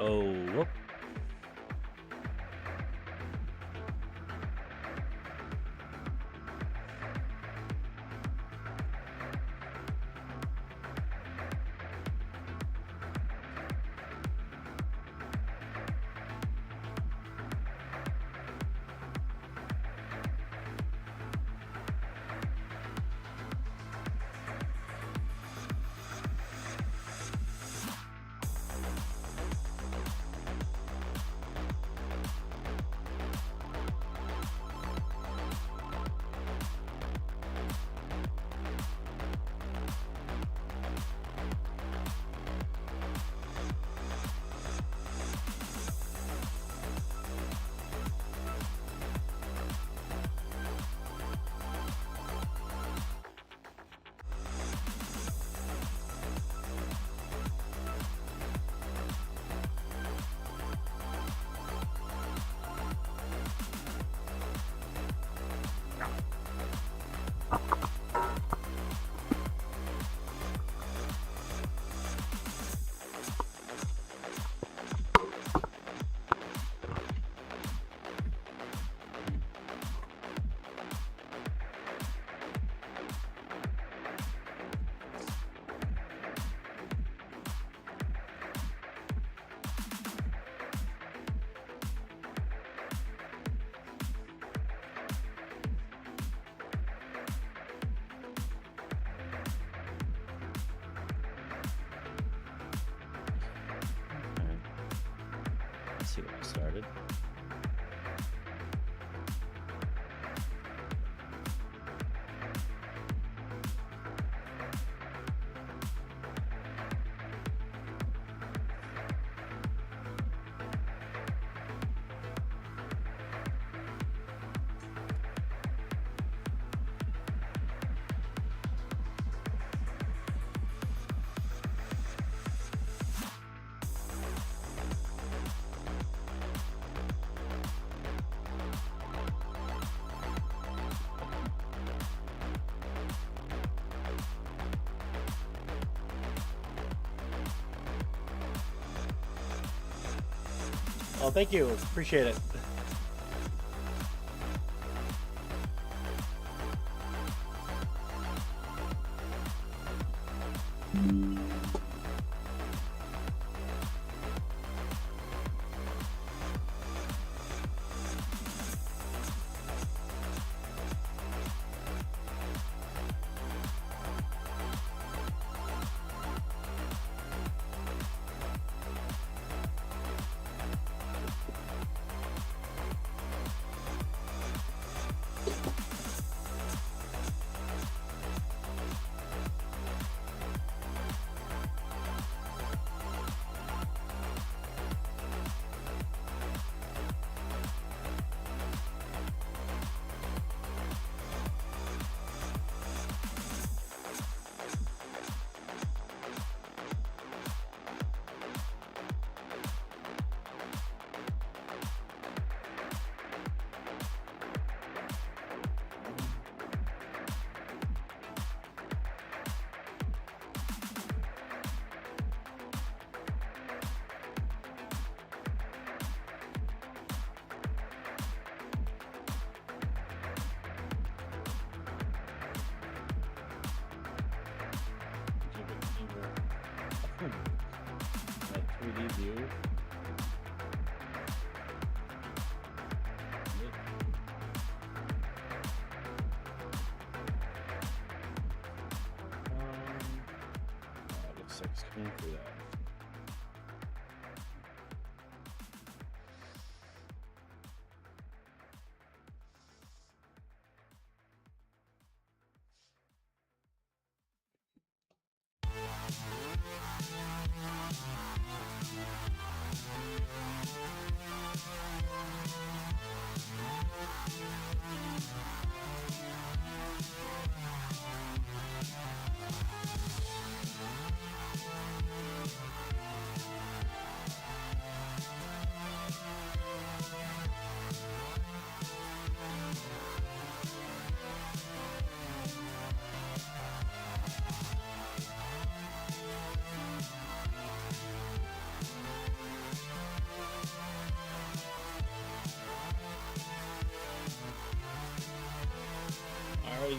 Oh, whoop. Let's see what we started. Oh, thank you. Appreciate it. That 3D view. Looks like it's coming through that.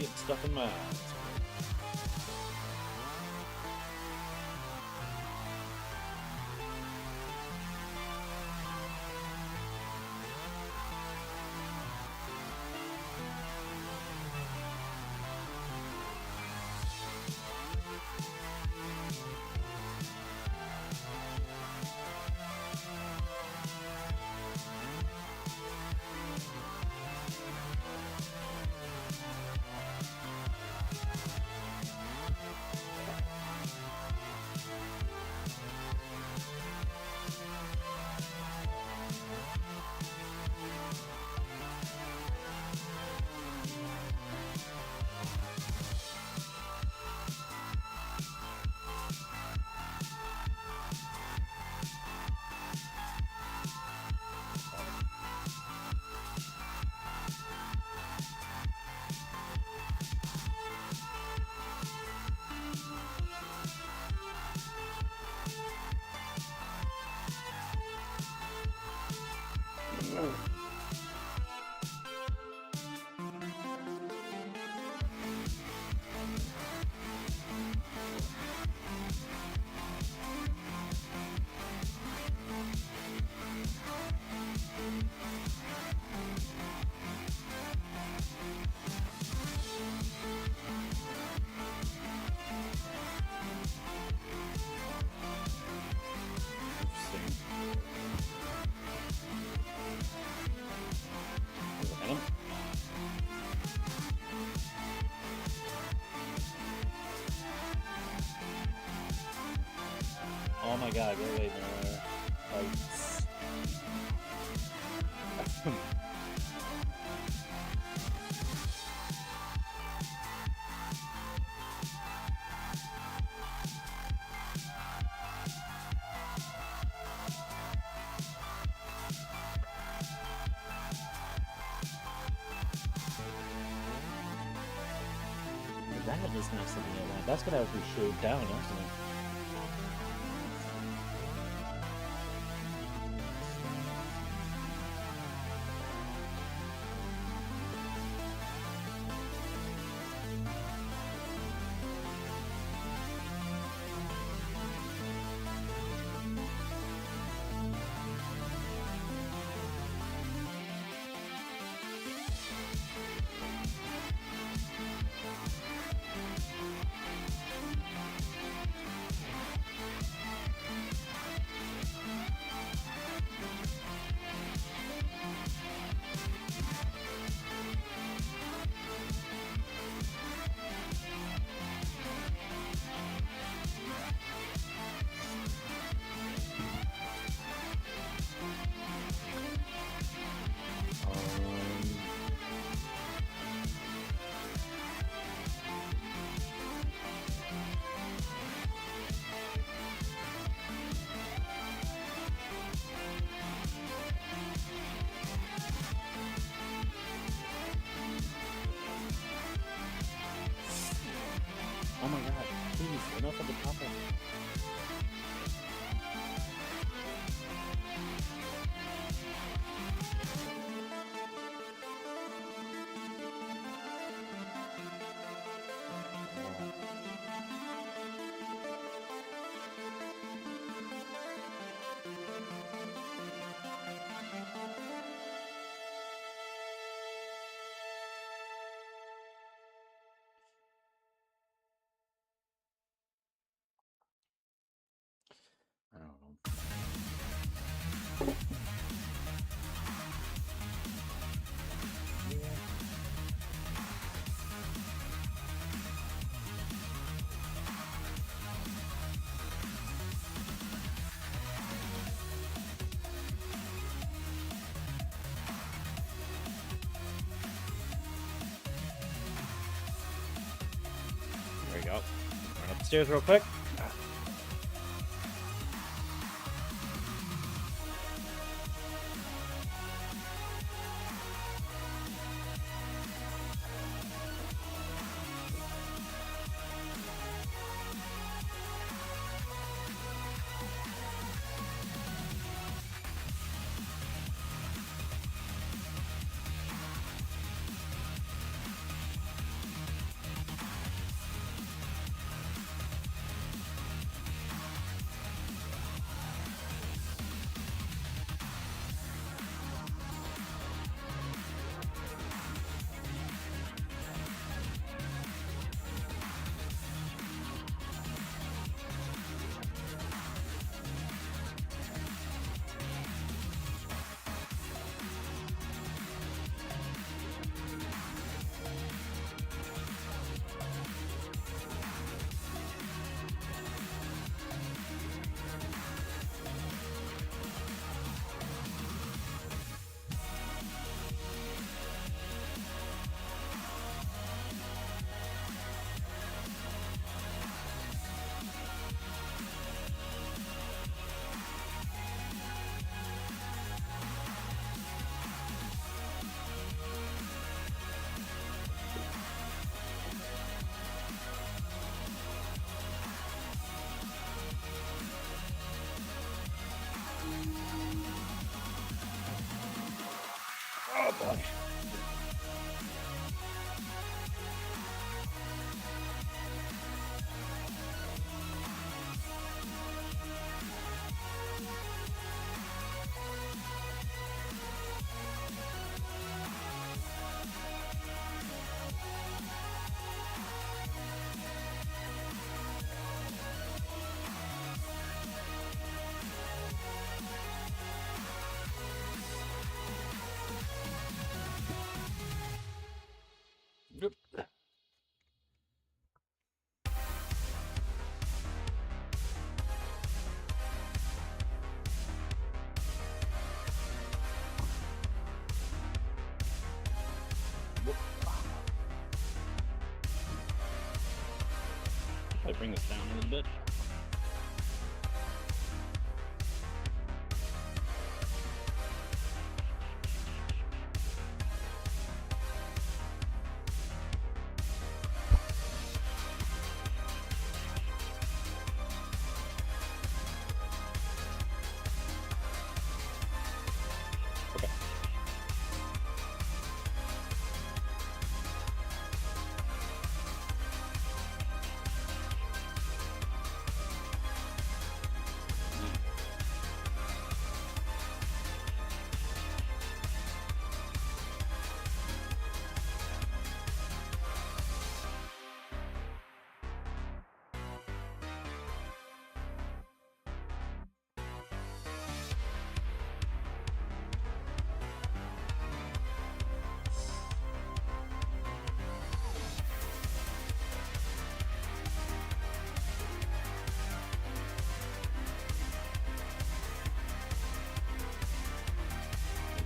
getting stuff in my eyes. Oh my god, wait, no. Lights. That is nice of the other. That's gonna have to be shaved down, isn't it? Oh my god, please, enough of the topic. I don't know. There we go. Run upstairs real quick. Yep. I'll bring this down a little bit. Okay.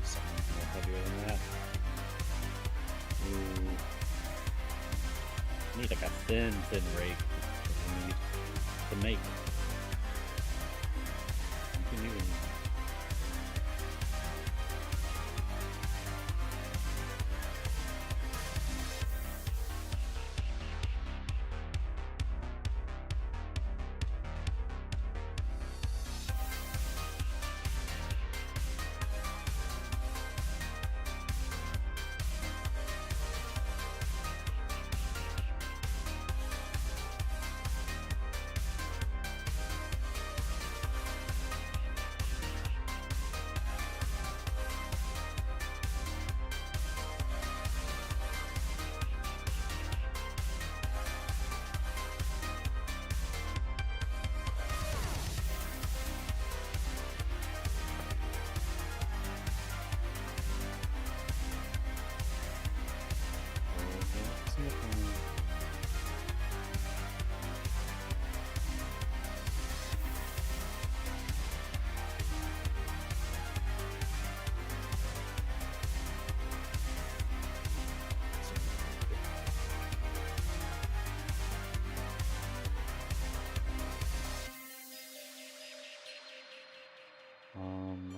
Something more heavier than that. Ooh. I need like a thin rake that I need to make. You can even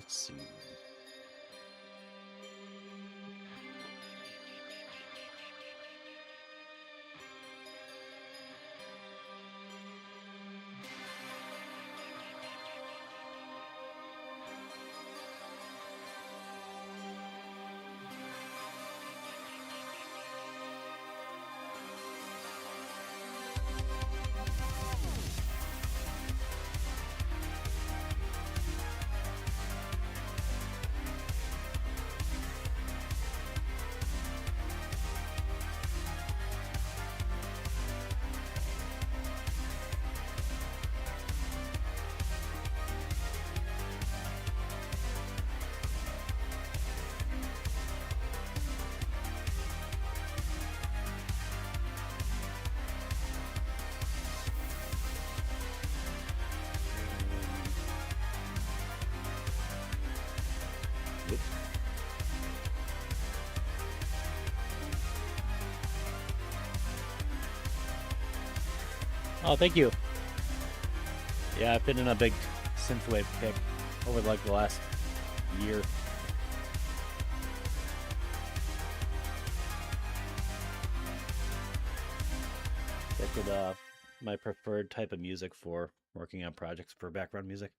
let's see. Oh, thank you. Yeah, I've been in a big synthwave kick over like the last year. That's my preferred type of music for working on projects for background music.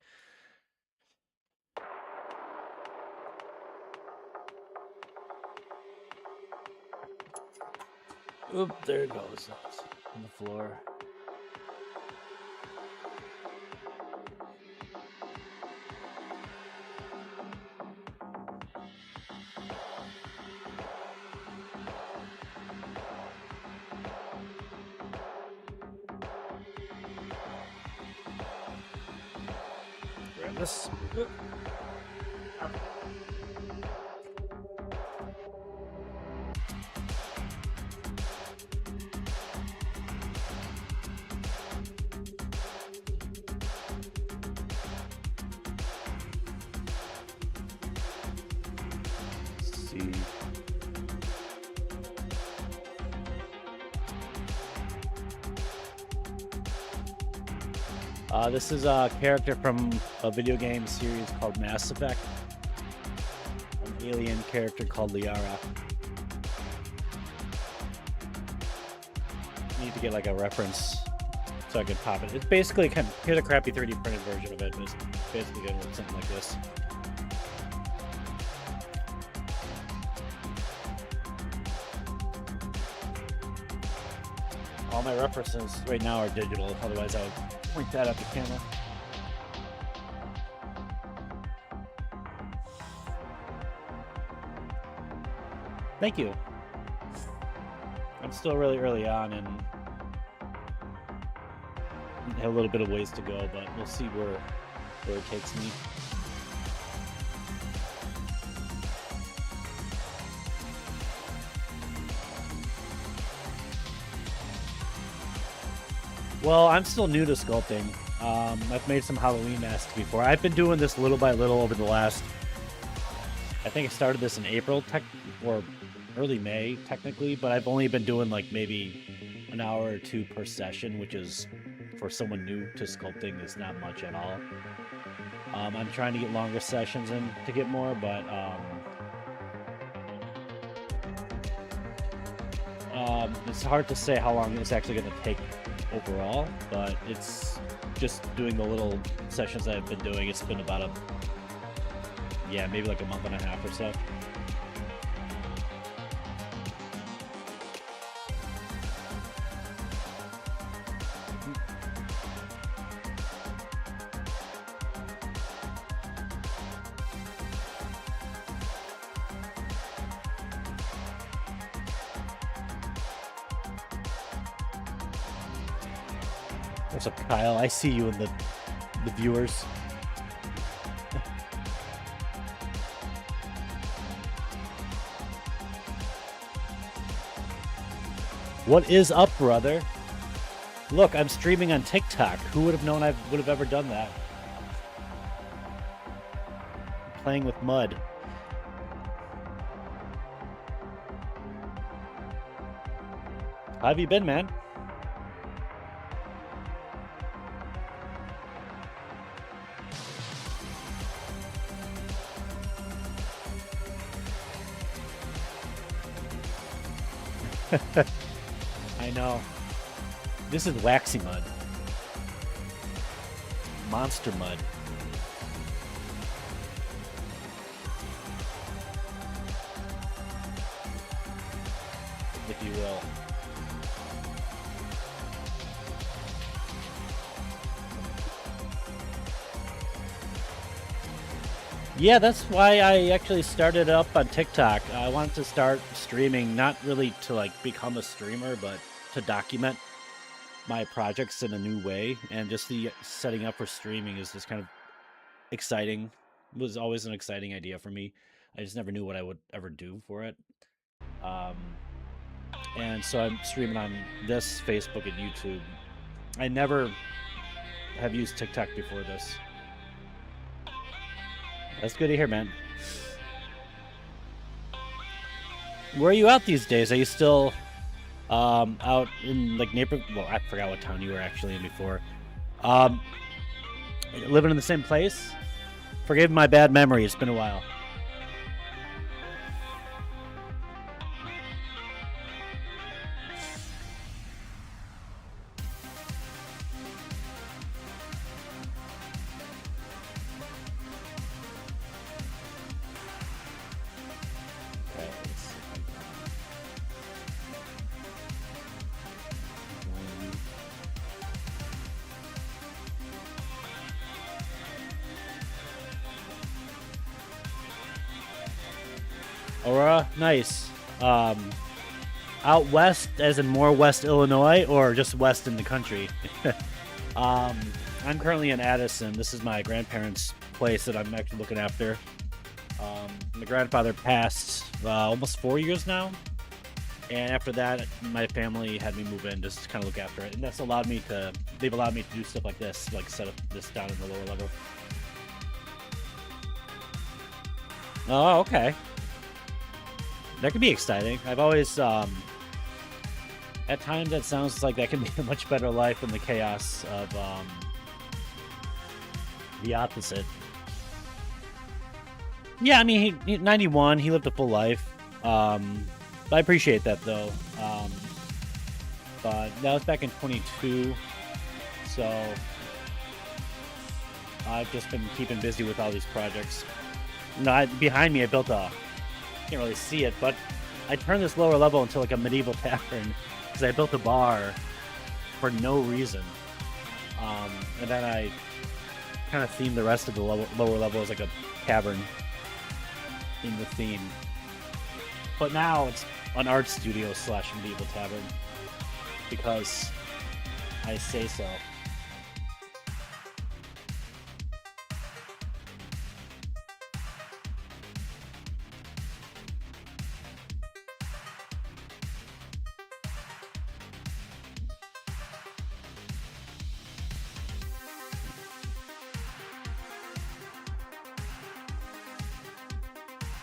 Oop, there it goes. On the floor. Grab this. Oop. see. This is a character from a video game series called Mass Effect. An alien character called Liara. Need to get like a reference so I can pop it. It's basically here's a crappy 3D printed version of it, but it's basically gonna look something like this. All my references right now are digital, otherwise I would point that at the camera. Thank you. I'm still really early on and have a little bit of ways to go, but we'll see where it takes me. Well, I'm still new to sculpting. I've made some Halloween masks before. I've been doing this little by little over the last... I think I started this in April, or early May, technically, but I've only been doing like maybe an hour or two per session, which is, for someone new to sculpting, is not much at all. I'm trying to get longer sessions in to get more, but it's hard to say how long it's actually going to take overall, but it's just doing the little sessions that I've been doing. It's been about maybe like a month and a half or so. What's up, Kyle? I see you in the viewers. What is up, brother? Look, I'm streaming on TikTok. Who would have known I would have ever done that? Playing with mud. How have you been, man? I know. This is waxy mud. Monster mud. If you will. Yeah, that's why I actually started up on TikTok. I wanted to start streaming, not really to like become a streamer, but to document my projects in a new way. And just the setting up for streaming is just kind of exciting. It was always an exciting idea for me. I just never knew what I would ever do for it. And so I'm streaming on this, Facebook, and YouTube. I never have used TikTok before this. That's good to hear, man. Where are you out these days? Are you still out in like neighborhood? Well, I forgot what town you were actually in before. Living in the same place? Forgive my bad memory. It's been a while. Aurora, nice. Out west, as in more West Illinois, or just west in the country? I'm currently in Addison. This is my grandparents' place that I'm actually looking after. My grandfather passed almost 4 years now, and after that, my family had me move in just to kind of look after it, and that's allowed me to. They've allowed me to do stuff like this, like set up this down in the lower level. Oh, okay. That could be exciting. I've always, at times that sounds like that can be a much better life than the chaos of the opposite. Yeah, I mean, he 91, he lived a full life. I appreciate that, though. But that was back in 22, so I've just been keeping busy with all these projects. Behind me, I built a, can't really see it, but I turned this lower level into like a medieval tavern because I built a bar for no reason. And then I kind of themed the rest of the lower level as like a tavern in the theme. But now it's an art studio / medieval tavern because I say so.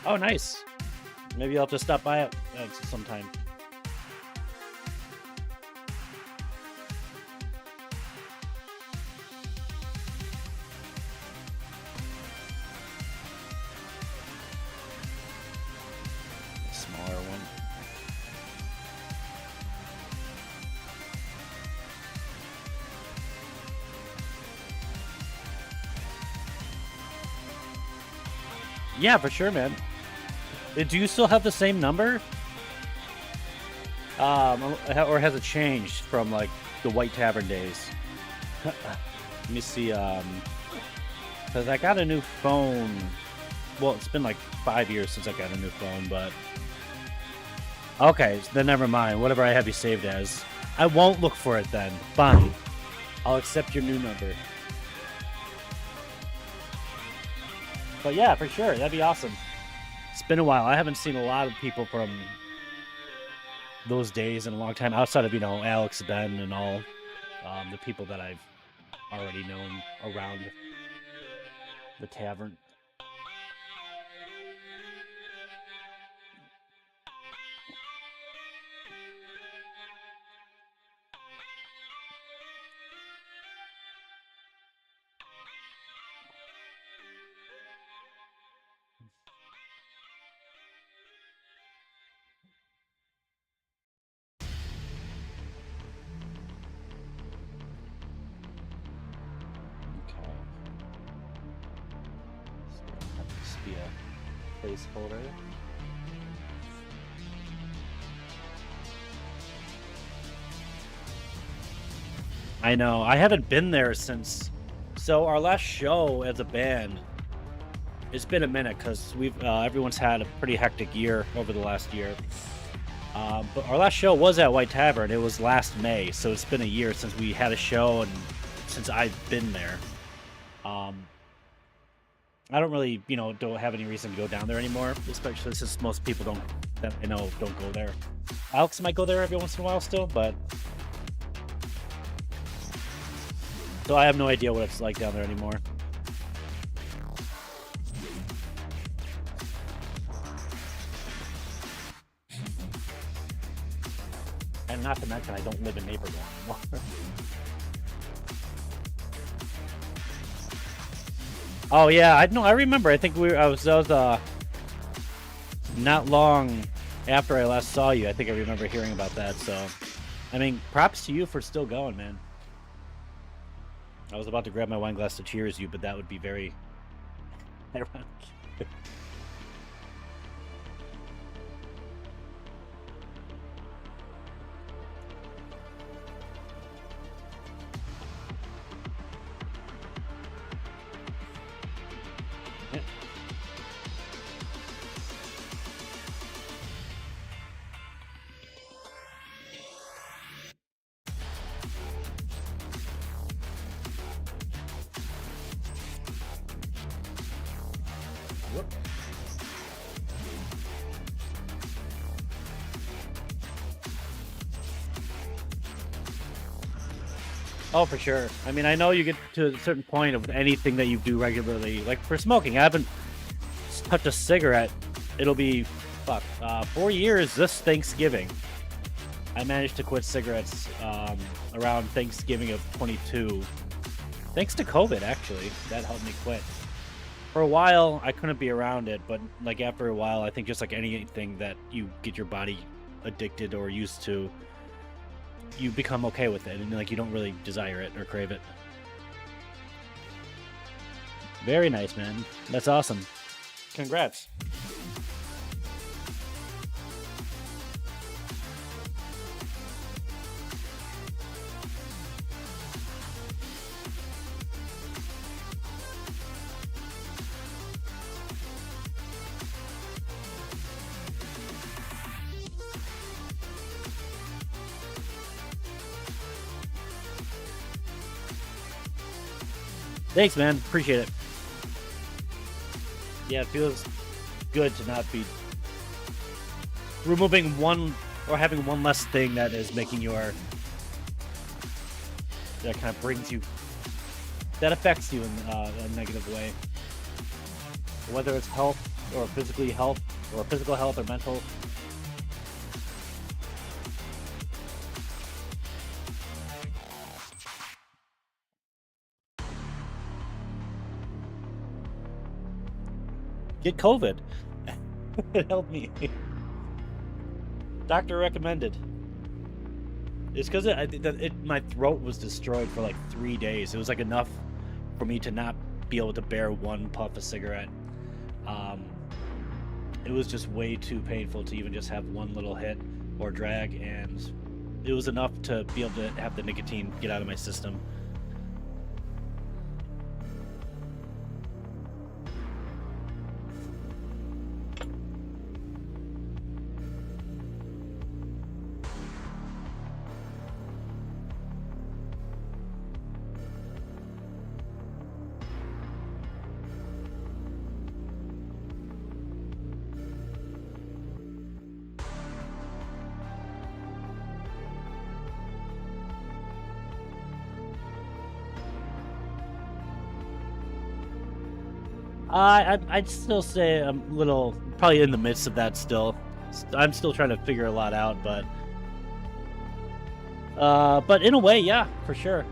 Oh, nice. Maybe I'll have to stop by it sometime. A smaller one. Yeah, for sure, man. Do you still have the same number? Or has it changed from like the White Tavern days? Let me see. Because I got a new phone. Well, it's been like 5 years since I got a new phone, but okay, then never mind. Whatever I have you saved as, I won't look for it then. Fine, I'll accept your new number. But yeah, for sure, that'd be awesome. It's been a while. I haven't seen a lot of people from those days in a long time, outside of, Alex, Ben, and all the people that I've already known around the tavern. Be a placeholder. I know. I haven't been there since. So our last show as a band, it's been a minute because we've everyone's had a pretty hectic year over the last year. But our last show was at White Tavern. It was last May, so it's been a year since we had a show and since I've been there. I don't really, don't have any reason to go down there anymore, especially since most people that I know don't go there. Alex might go there every once in a while still, but so I have no idea what it's like down there anymore. And not to mention, I don't live in Naperville anymore. Oh yeah, I remember. I think I was not long after I last saw you. I think I remember hearing about that. So, I mean, props to you for still going, man. I was about to grab my wine glass to cheers you, but that would be very ironic. Oh, for sure. I mean, I know you get to a certain point of anything that you do regularly. Like for smoking, I haven't touched a cigarette. It'll be fuck, 4 years this Thanksgiving. I managed to quit cigarettes around Thanksgiving of 22. Thanks to COVID, actually. That helped me quit. For a while, I couldn't be around it, but like after a while, I think just like anything that you get your body addicted or used to, you become okay with it, and like you don't really desire it or crave it. Very nice, man. That's awesome. Congrats. Thanks, man. Appreciate it. Yeah, it feels good to not be removing one or having one less thing that is making that kind of brings you, that affects you in a negative way. Whether it's health or physical health or mental. Get COVID. It helped me. Doctor recommended. It's because my throat was destroyed for like 3 days. It was like enough for me to not be able to bear one puff of cigarette. It was just way too painful to even just have one little hit or drag, and it was enough to be able to have the nicotine get out of my system. I'd still say I'm probably in the midst of that still. I'm still trying to figure a lot out, but in a way, yeah, for sure.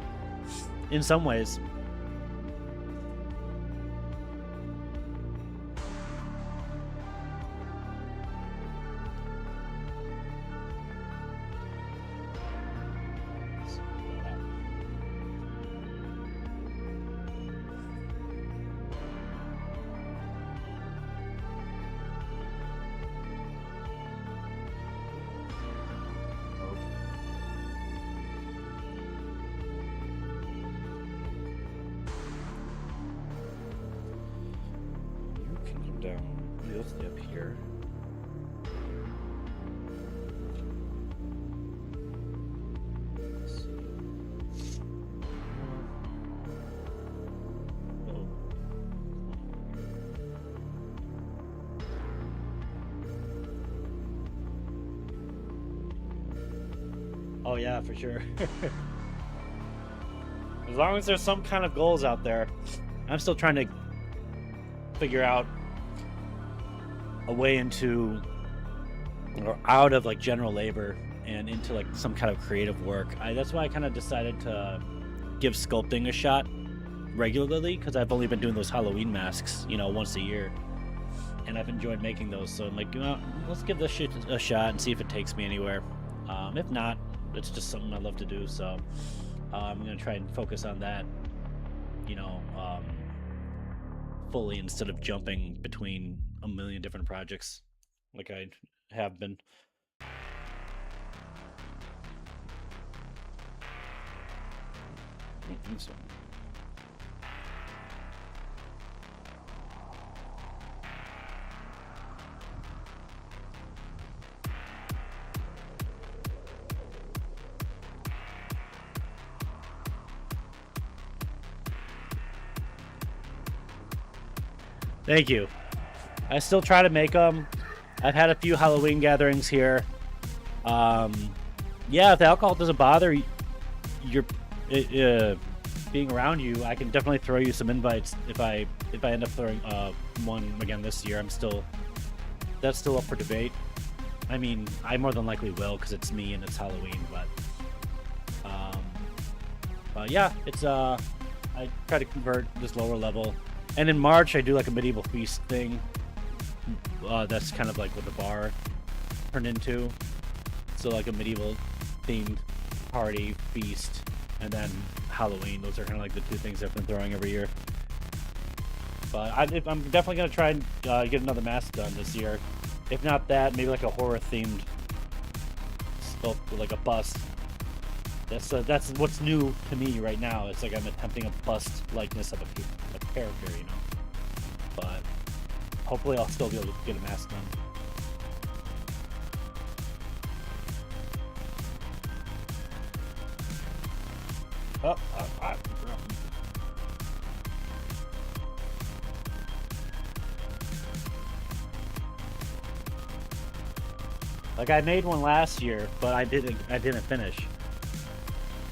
In some ways. Step here. Let's see. Oh yeah, for sure. As long as there's some kind of goals out there, I'm still trying to figure out a way into or out of like general labor and into like some kind of creative work. That's why I kind of decided to give sculpting a shot regularly, because I've only been doing those Halloween masks, once a year, and I've enjoyed making those. So I'm like, let's give this shit a shot and see if it takes me anywhere. If not, it's just something I love to do. So I'm gonna try and focus on that, fully, instead of jumping between a million different projects like I have been. I don't think so. Thank you. I still try to make them. I've had a few Halloween gatherings here. Yeah, if the alcohol doesn't bother being around you, I can definitely throw you some invites if I end up throwing one again this year. that's still up for debate. I mean, I more than likely will because it's me and it's Halloween, but yeah, it's I try to convert this lower level, and in March I do like a medieval feast thing. That's kind of like what the bar turned into. So like a medieval themed party feast, and then Halloween. Those are kind of like the two things I've been throwing every year. But I'm definitely gonna try and get another mask done this year. If not that, maybe like a horror themed sculpt, like a bust. That's what's new to me right now. It's like I'm attempting a bust likeness of a character, you know. But hopefully, I'll still be able to get a mask done. Oh, like I made one last year, but I didn't finish.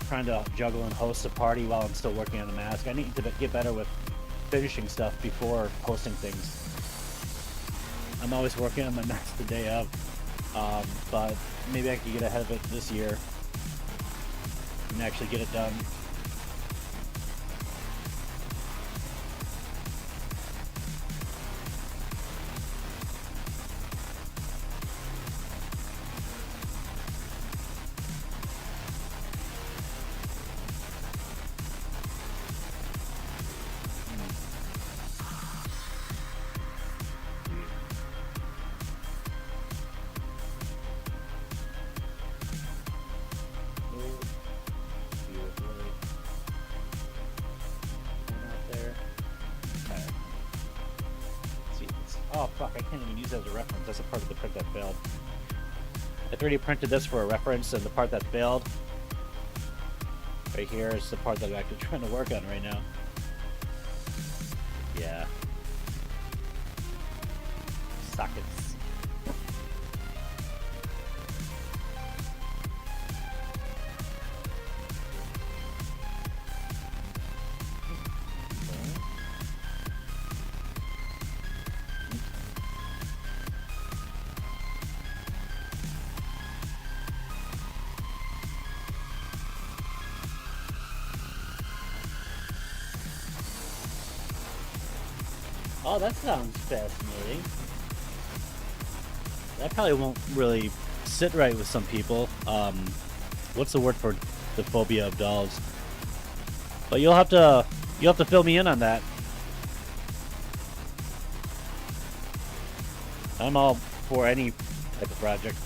Trying to juggle and host a party while I'm still working on the mask. I need to get better with finishing stuff before posting things. I'm always working on my mask the day of, but maybe I could get ahead of it this year and actually get it done. Oh fuck, I can't even use that as a reference. That's a part of the print that failed. I 3D printed this for a reference, and the part that failed right here is the part that I'm actually trying to work on right now. Yeah. Sockets. Oh, that sounds fascinating. That probably won't really sit right with some people. What's the word for the phobia of dolls? But you'll have to fill me in on that. I'm all for any type of project.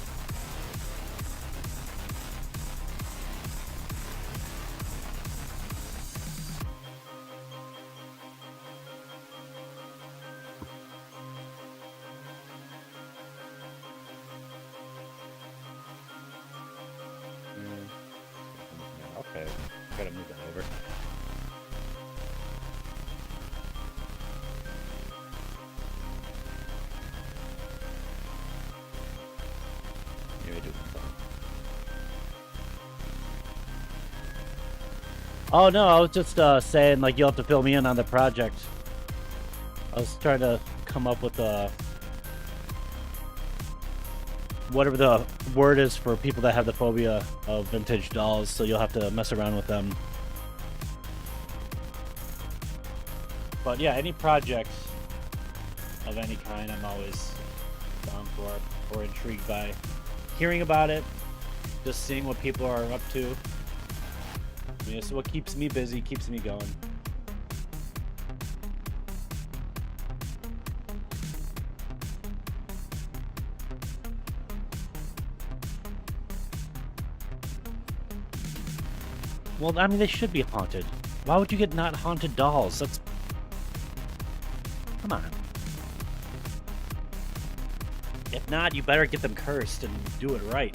Okay, gotta move that over. Maybe do something. Oh no, I was just saying like you'll have to fill me in on the project. I was trying to come up with whatever the word is for people that have the phobia of vintage dolls, so you'll have to mess around with them. But yeah, any project of any kind I'm always down for or intrigued by. Hearing about it, just seeing what people are up to. I mean, it's what keeps me busy, keeps me going. Well, I mean, they should be haunted. Why would you get not haunted dolls? That's... Come on. If not, you better get them cursed and do it right.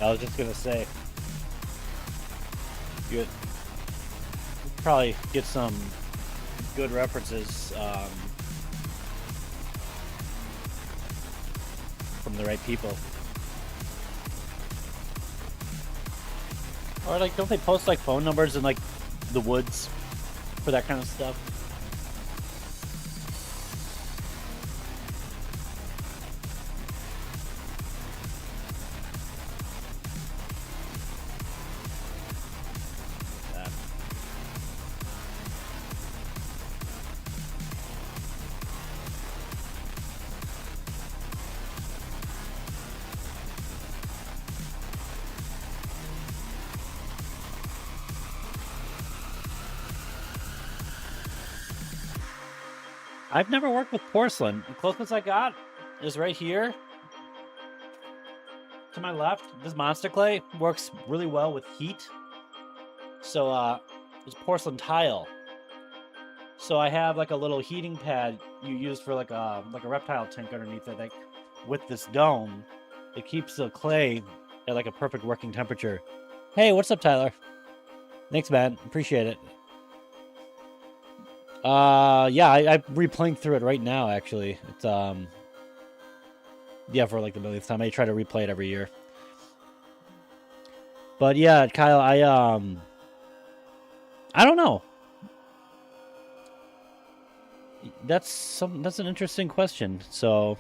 I was just gonna say, You probably get some good references from the right people. Or like, don't they post like phone numbers in like the woods for that kind of stuff? I've never worked with porcelain. The closest I got is right here. To my left, this monster clay works really well with heat. So it's porcelain tile. So I have like a little heating pad you use for like a reptile tank underneath it. Like with this dome, it keeps the clay at like a perfect working temperature. Hey, what's up, Tyler? Thanks, man. Appreciate it. Yeah, I'm replaying through it right now, actually. It's, yeah, for like the millionth time. I try to replay it every year. But yeah, Kyle, I don't know. That's an interesting question. So,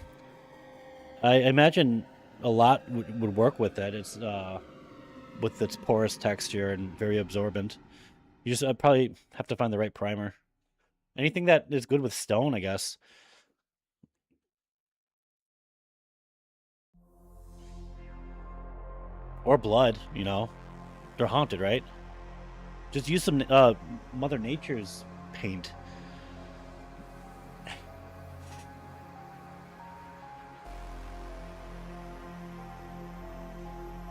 I imagine a lot would work with it. It's, with its porous texture and very absorbent. You just probably have to find the right primer. Anything that is good with stone, I guess. Or blood, you know. They're haunted, right? Just use some Mother Nature's paint.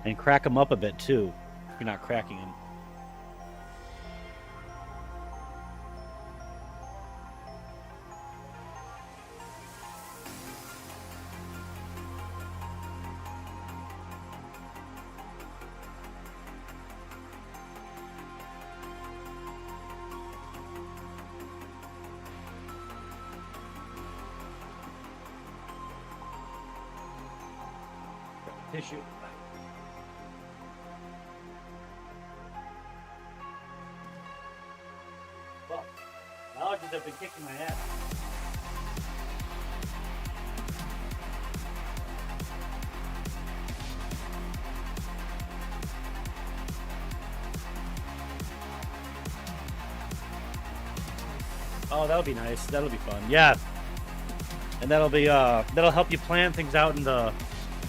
And crack them up a bit, too. If you're not cracking them. Tissue. Well, allergies have been kicking my ass. Oh, that'll be nice. That'll be fun. Yeah. And that'll be that'll help you plan things out in a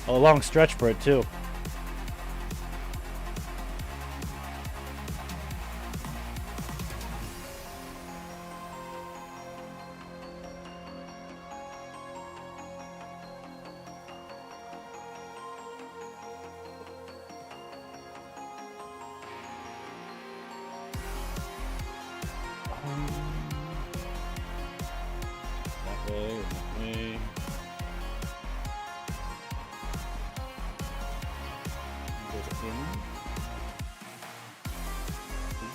long stretch for it too. That way.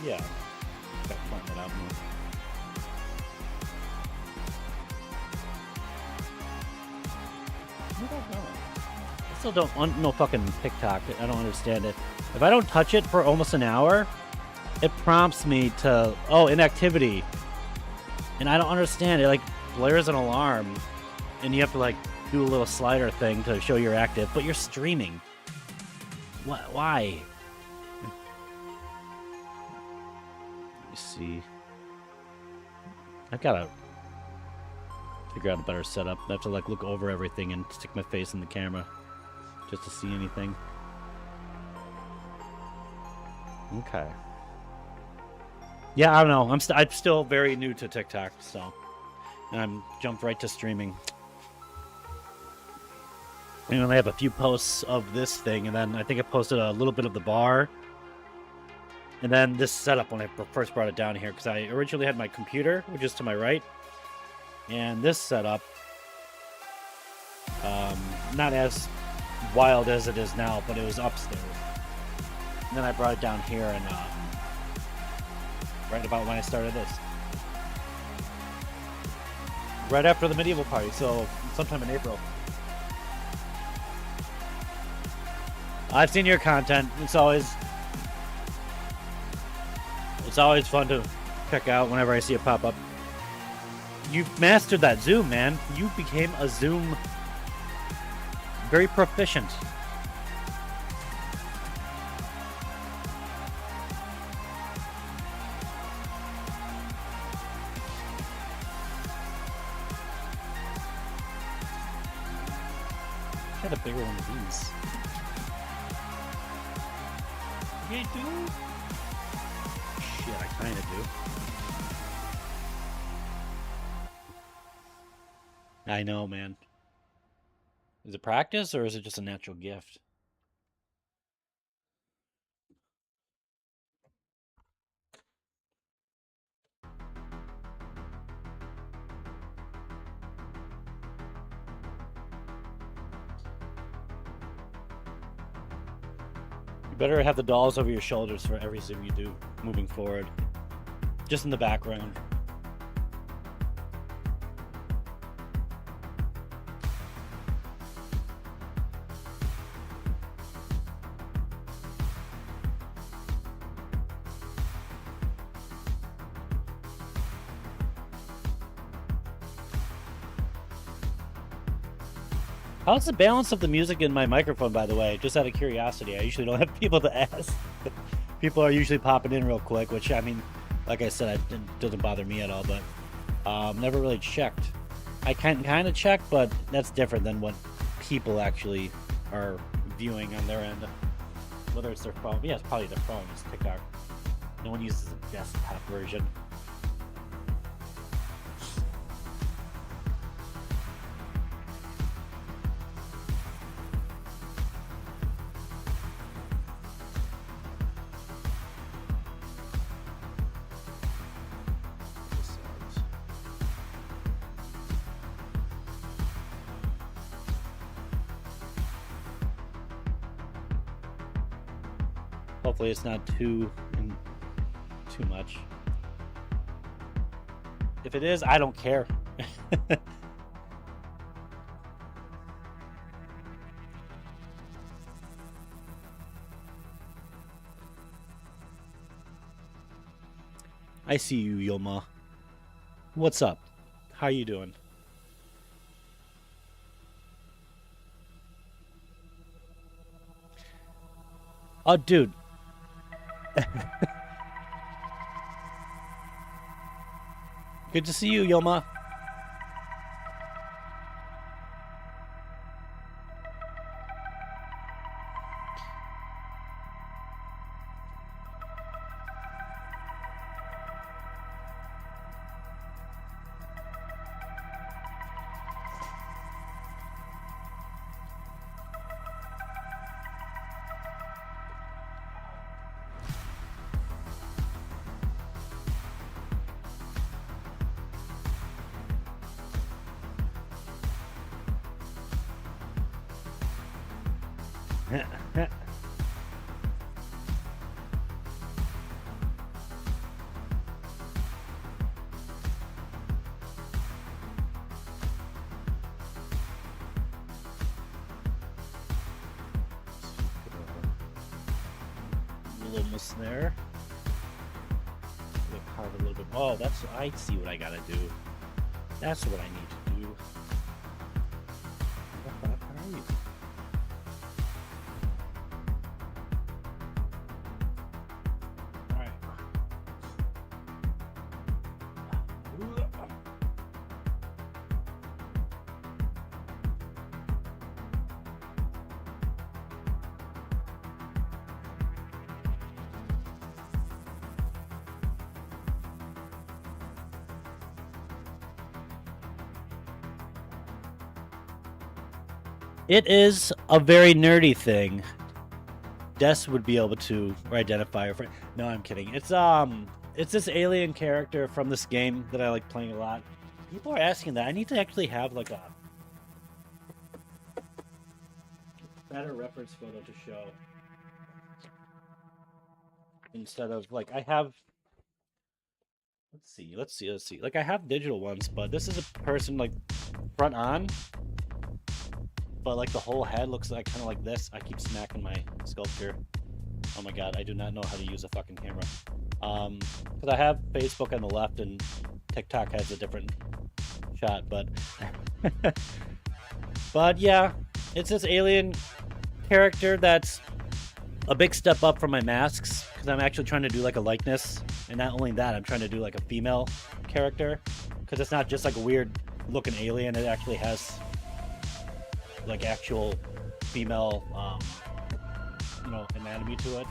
Yeah, gotta point that out more. I don't know. I still don't no fucking TikTok. I don't understand it. If I don't touch it for almost an hour, it prompts me to inactivity, and I don't understand it. Like blares an alarm, and you have to like do a little slider thing to show you're active, but you're streaming. What? Why? See, I've got to figure out a better setup. I have to like look over everything and stick my face in the camera just to see anything. Okay. Yeah, I don't know. I'm still very new to TikTok, so, and I'm jumped right to streaming. I only have a few posts of this thing, and then I think I posted a little bit of the bar. And then this setup when I first brought it down here, because I originally had my computer, which is to my right, and this setup, not as wild as it is now, but it was upstairs. And then I brought it down here, and right about when I started this. Right after the medieval party, so sometime in April. I've seen your content. It's always fun to check out whenever I see it pop up. You've mastered that Zoom, man. You became a Zoom very proficient. I had a bigger one of these. You do? Shit, I kinda do. I know, man. Is it practice or is it just a natural gift? You better have the dolls over your shoulders for every zoom you do moving forward. Just in the background. How's the balance of the music in my microphone, by the way? Just out of curiosity. I usually don't have people to ask. People are usually popping in real quick, which, I mean, like I said, it doesn't bother me at all, but never really checked. I kind of check, but that's different than what people actually are viewing on their end. Whether it's their phone. Yeah, it's probably their phone. It's TikTok. No one uses the desktop version. Hopefully it's not too much. If it is, I don't care. I see you, Yoma. What's up? How you doing? Oh, dude. Good to see you, Yoma. Almost there. Carve a little bit. Oh, that's. I see what I gotta do. That's what I need to do. What the fuck are you? Alright. It is a very nerdy thing. Des would be able to identify. No, I'm kidding. It's this alien character from this game that I like playing a lot. People are asking that. I need to actually have like a better reference photo to show instead of like I have Let's see. Like I have digital ones, but this is a person like front on, but like the whole head looks like kind of like this. I keep smacking my sculpture. Oh my god, I do not know how to use a fucking camera. Because I have Facebook on the left and TikTok has a different shot, but but yeah, it's this alien character that's a big step up from my masks because I'm actually trying to do like a likeness, and not only that, I'm trying to do like a female character because it's not just like a weird looking alien. It actually has like actual female, you know, anatomy to it.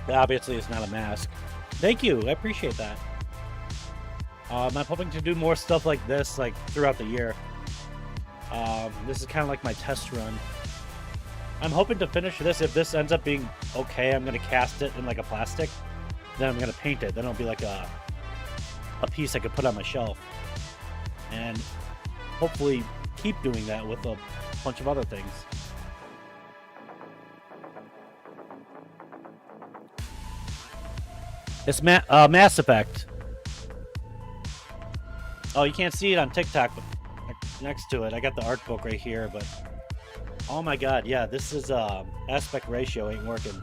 Obviously, it's not a mask. Thank you, I appreciate that. I'm hoping to do more stuff like this, like throughout the year. This is kind of like my test run. I'm hoping to finish this. If this ends up being okay, I'm gonna cast it in like a plastic. Then I'm gonna paint it. Then it'll be like a piece I could put on my shelf, and hopefully keep doing that with a bunch of other things. It's Mass Effect. Oh, you can't see it on TikTok, but next to it, I got the art book right here. But oh my god, yeah, this is aspect ratio ain't working.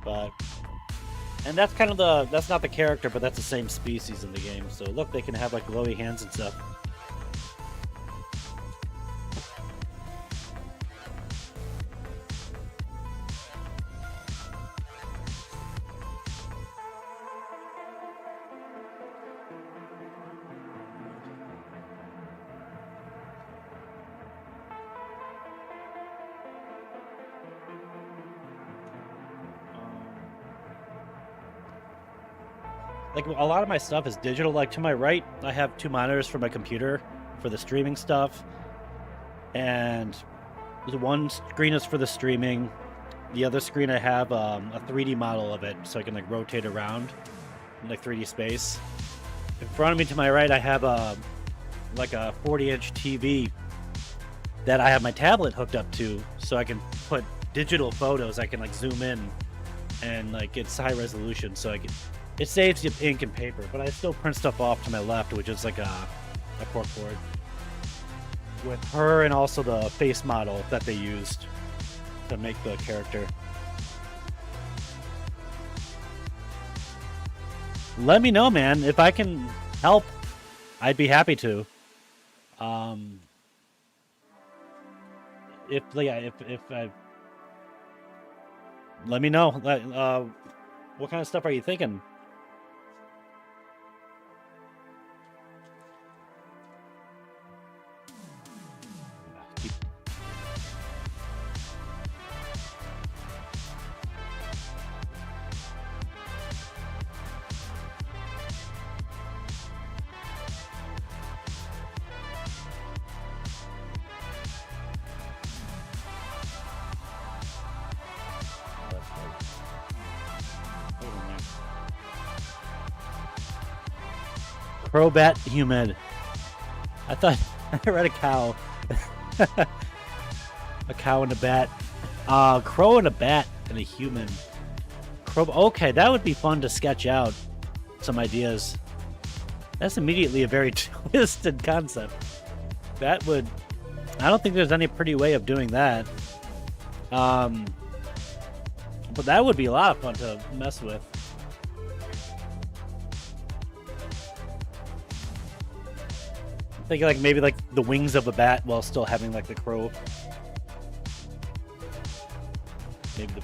But and that's kind of that's not the character, but that's the same species in the game. So look, they can have like glowy hands and stuff. Like a lot of my stuff is digital. Like to my right, I have 2 monitors for my computer for the streaming stuff, and the one screen is for the streaming. The other screen I have a 3D model of it, so I can like rotate around in like 3D space. In front of me to my right, I have like a 40-inch TV that I have my tablet hooked up to, so I can put digital photos. I can like zoom in, and like it's high resolution, so I can. It saves you ink and paper, but I still print stuff off to my left, which is like a corkboard with her and also the face model that they used to make the character. Let me know, man. If I can help, I'd be happy to. If I let me know. What kind of stuff are you thinking? Crobat human. I thought I read a cow. A cow and a bat. Crow and a bat and a human. Okay, that would be fun to sketch out some ideas. That's immediately a very twisted concept. That would... I don't think there's any pretty way of doing that. But that would be a lot of fun to mess with. Think like maybe like the wings of a bat while still having like the crow. Maybe the...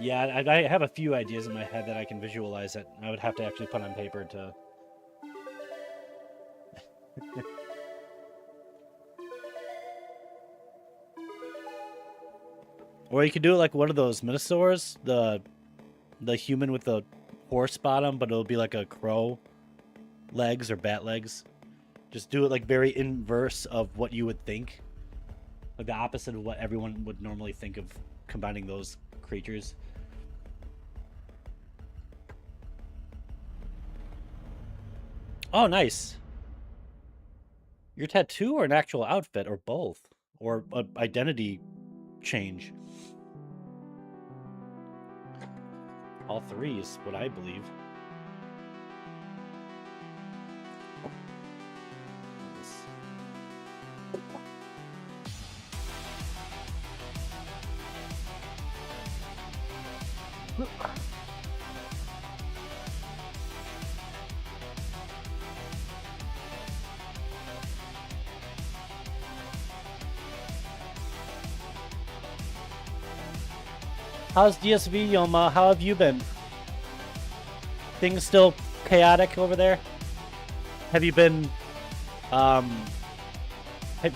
Yeah, I have a few ideas in my head that I can visualize that I would have to actually put on paper to... Or you could do it like one of those minosaurs, the human with the horse bottom, but it'll be like a crow legs or bat legs. Just do it like very inverse of what you would think. Like the opposite of what everyone would normally think of combining those creatures. Oh, nice. Your tattoo or an actual outfit or both? Or an identity change? All three is what I believe. How's DSV, Yoma? How have you been? Things still chaotic over there? Have you been, do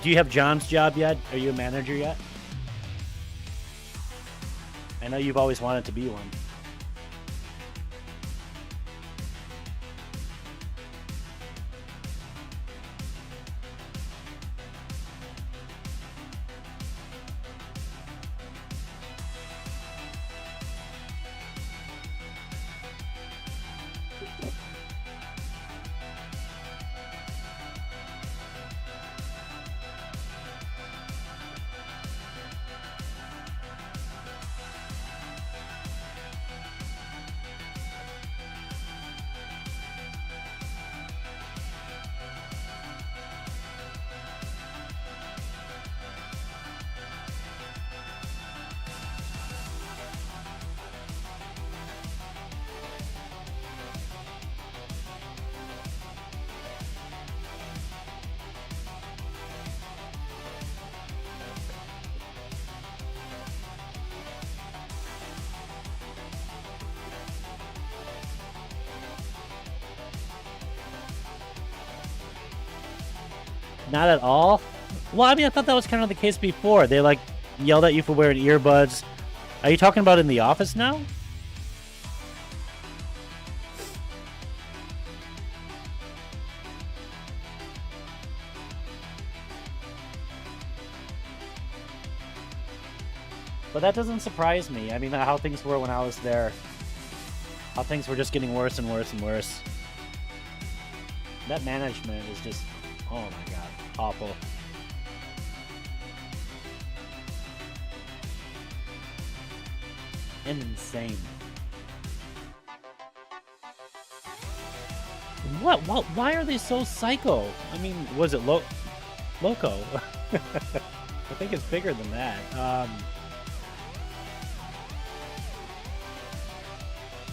you have John's job yet? Are you a manager yet? I know you've always wanted to be one. Not at all? Well, I mean, I thought that was kind of the case before. They, like, yelled at you for wearing earbuds. Are you talking about in the office now? But that doesn't surprise me. I mean, how things were when I was there. How things were just getting worse and worse and worse. That management is just, oh my god, awful. And insane. What? Why are they so psycho? I mean, was it loco? I think it's bigger than that.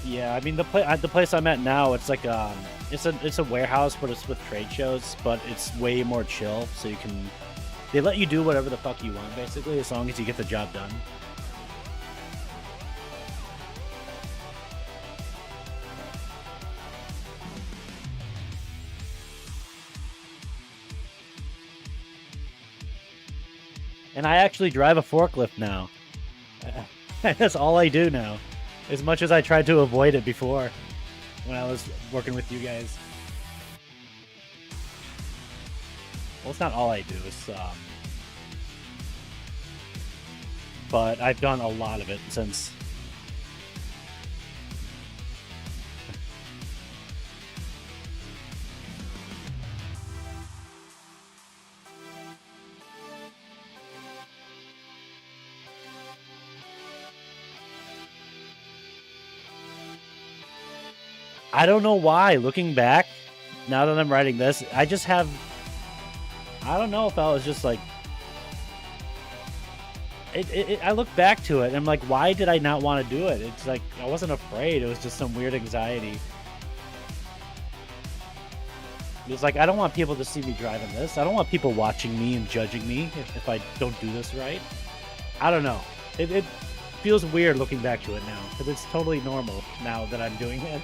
Yeah, I mean the place I'm at now, it's like it's a warehouse, but it's with trade shows, but it's way more chill. So they let you do whatever the fuck you want, basically, as long as you get the job done. And I actually drive a forklift now. That's all I do now. As much as I tried to avoid it before, when I was working with you guys. Well, it's not all I do. But I've done a lot of it since. I don't know why. Looking back, now that I'm writing this, I just have... I don't know if I was just like... I look back to it, and I'm like, why did I not want to do it? It's like, I wasn't afraid. It was just some weird anxiety. It was like, I don't want people to see me driving this. I don't want people watching me and judging me if I don't do this right. I don't know. It feels weird looking back to it now, because it's totally normal now that I'm doing it.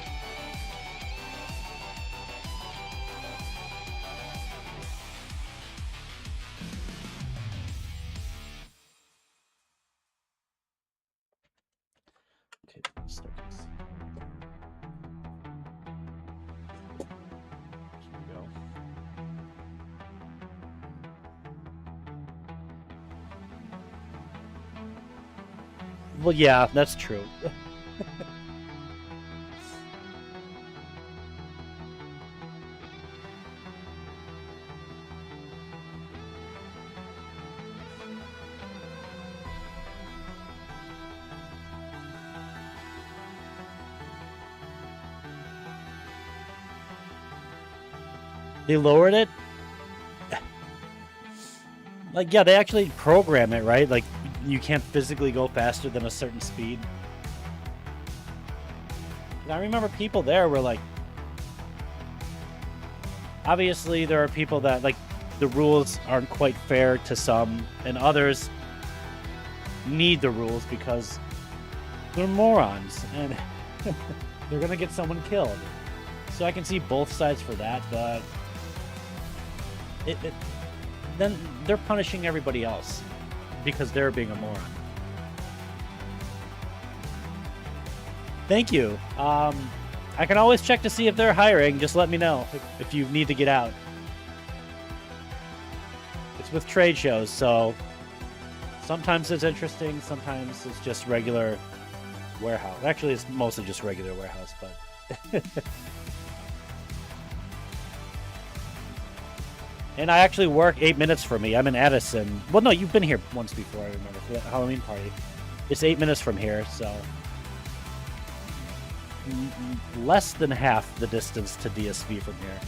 Well, yeah, that's true. They lowered it. Like, yeah, they actually program it, right? Like, you can't physically go faster than a certain speed. And I remember people there were like, obviously there are people that, like, the rules aren't quite fair to some, and others need the rules because they're morons, and they're gonna get someone killed. So I can see both sides for that, but then they're punishing everybody else because they're being a moron. Thank you. I can always check to see if they're hiring. Just let me know if you need to get out. It's with trade shows, so sometimes it's interesting, sometimes it's just regular warehouse. Actually, it's mostly just regular warehouse, but... And I actually work 8 minutes from me. I'm in Addison. Well, no, you've been here once before, I remember, for that Halloween party. It's 8 minutes from here, so... less than half the distance to DSV from here.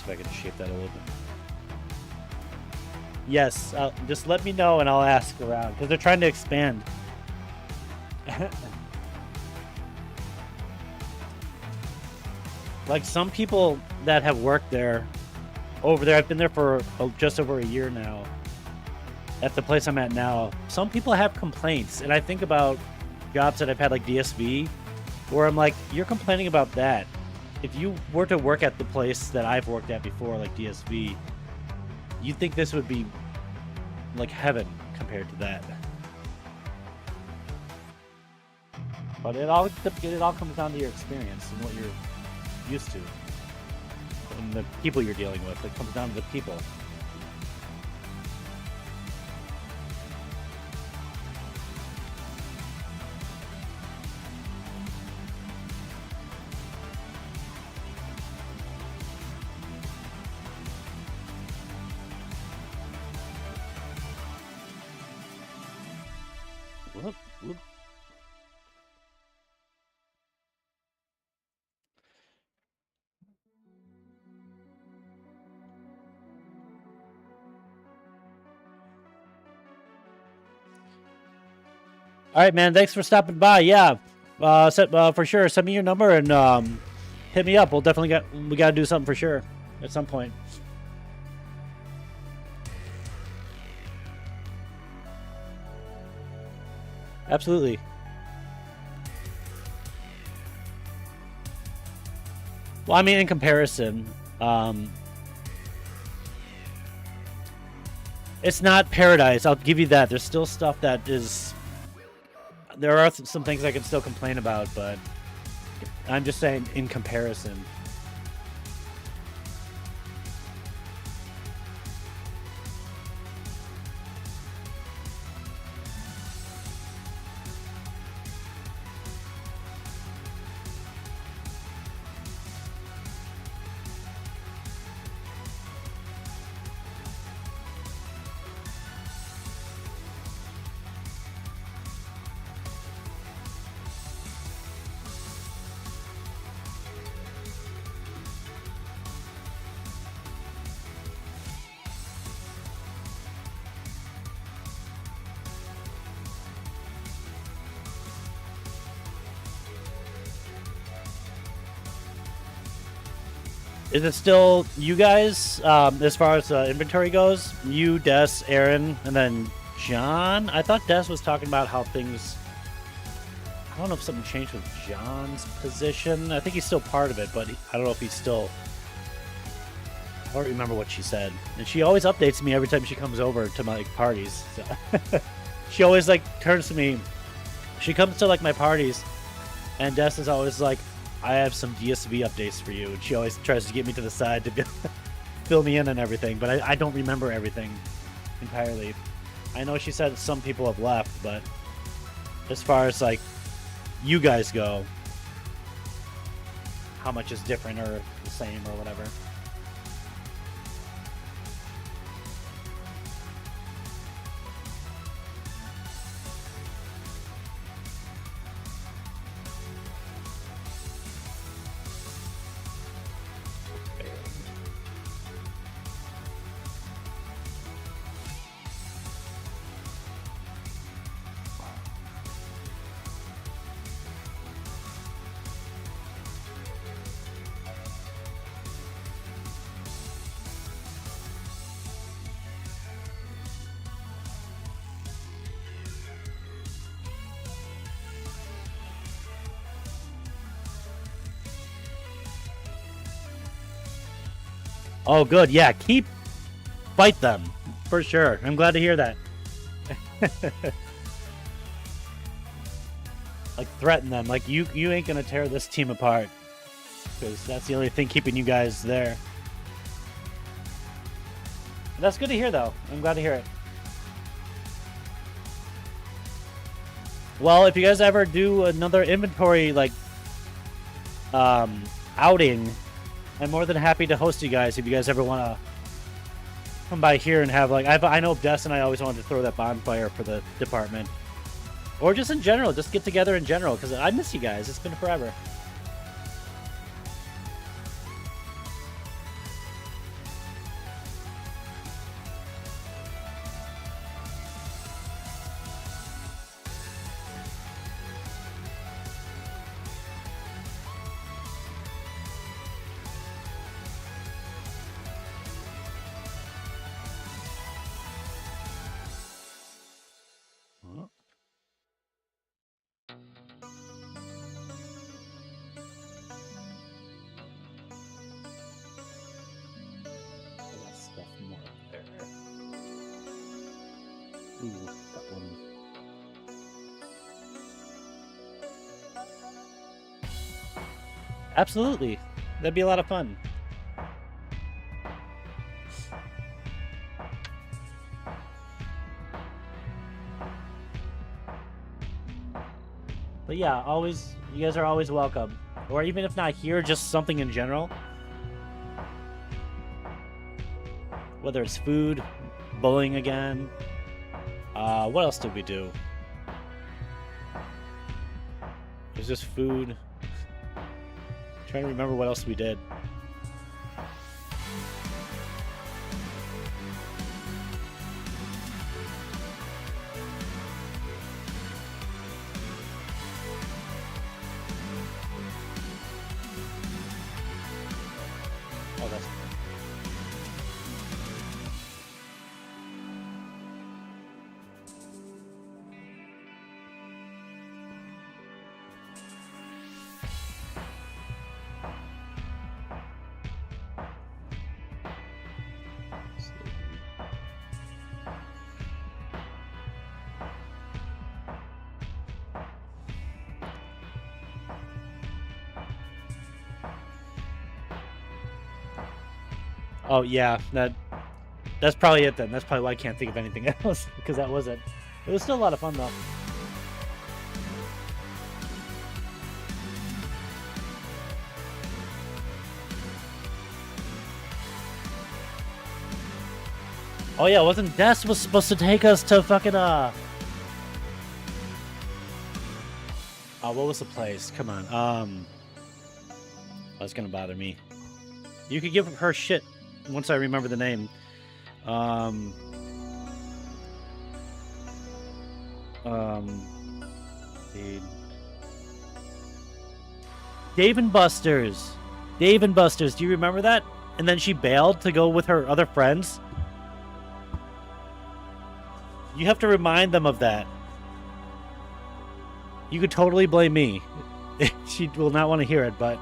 If I can shape that a little bit. Yes, just let me know and I'll ask around because they're trying to expand. Like some people that have worked there, over there, I've been there for just over a year now. At the place I'm at now, some people have complaints, and I think about jobs that I've had like DSV, where I'm like, you're complaining about that. If you were to work at the place that I've worked at before, like DSV, you'd think this would be like heaven compared to that. But it all comes down to your experience and what you're used to. And the people you're dealing with. It comes down to the people. Whoop. All right, man. Thanks for stopping by. Yeah, for sure. Send me your number and hit me up. We gotta do something for sure at some point. Absolutely. Well, I mean, in comparison, it's not paradise. I'll give you that. There's still stuff that is... There are some things I can still complain about, but I'm just saying in comparison. Is it still you guys, as far as inventory goes? You, Des, E-Ren, and then John? I thought Des was talking about how things... I don't know if something changed with John's position. I think he's still part of it, but I don't know if he's still... I don't remember what she said. And she always updates me every time she comes over to my parties. So she always, like, turns to me. She comes to, like, my parties, And Des is always like, I have some DSV updates for you. And she always tries to get me to the side to fill me in on everything. But I don't remember everything entirely. I know she said some people have left, but as far as like you guys go, how much is different or the same or whatever. Oh, good. Yeah, fight them for sure. I'm glad to hear that. Like threaten them. Like you ain't gonna tear this team apart, because that's the only thing keeping you guys there. And that's good to hear, though. I'm glad to hear it. Well, if you guys ever do another inventory like outing, I'm more than happy to host you guys if you guys ever want to come by here and have like I know Des and I always wanted to throw that bonfire for the department, or just in general, just get together in general, because I miss you guys. It's been forever. Absolutely. That'd be a lot of fun. But yeah, always, you guys are always welcome. Or even if not here, just something in general. Whether it's food, bowling again. What else did we do? It was just food. Trying to remember what else we did. Oh, that's Oh yeah, that's probably it then. That's probably why I can't think of anything else, because that wasn't. It was still a lot of fun though. Oh yeah, wasn't Des was supposed to take us to fucking what was the place? Come on. That's gonna bother me. You could give her shit once I remember the name. Dave and Buster's. Dave and Buster's. Do you remember that? And then she bailed to go with her other friends. You have to remind them of that. You could totally blame me. She will not want to hear it, but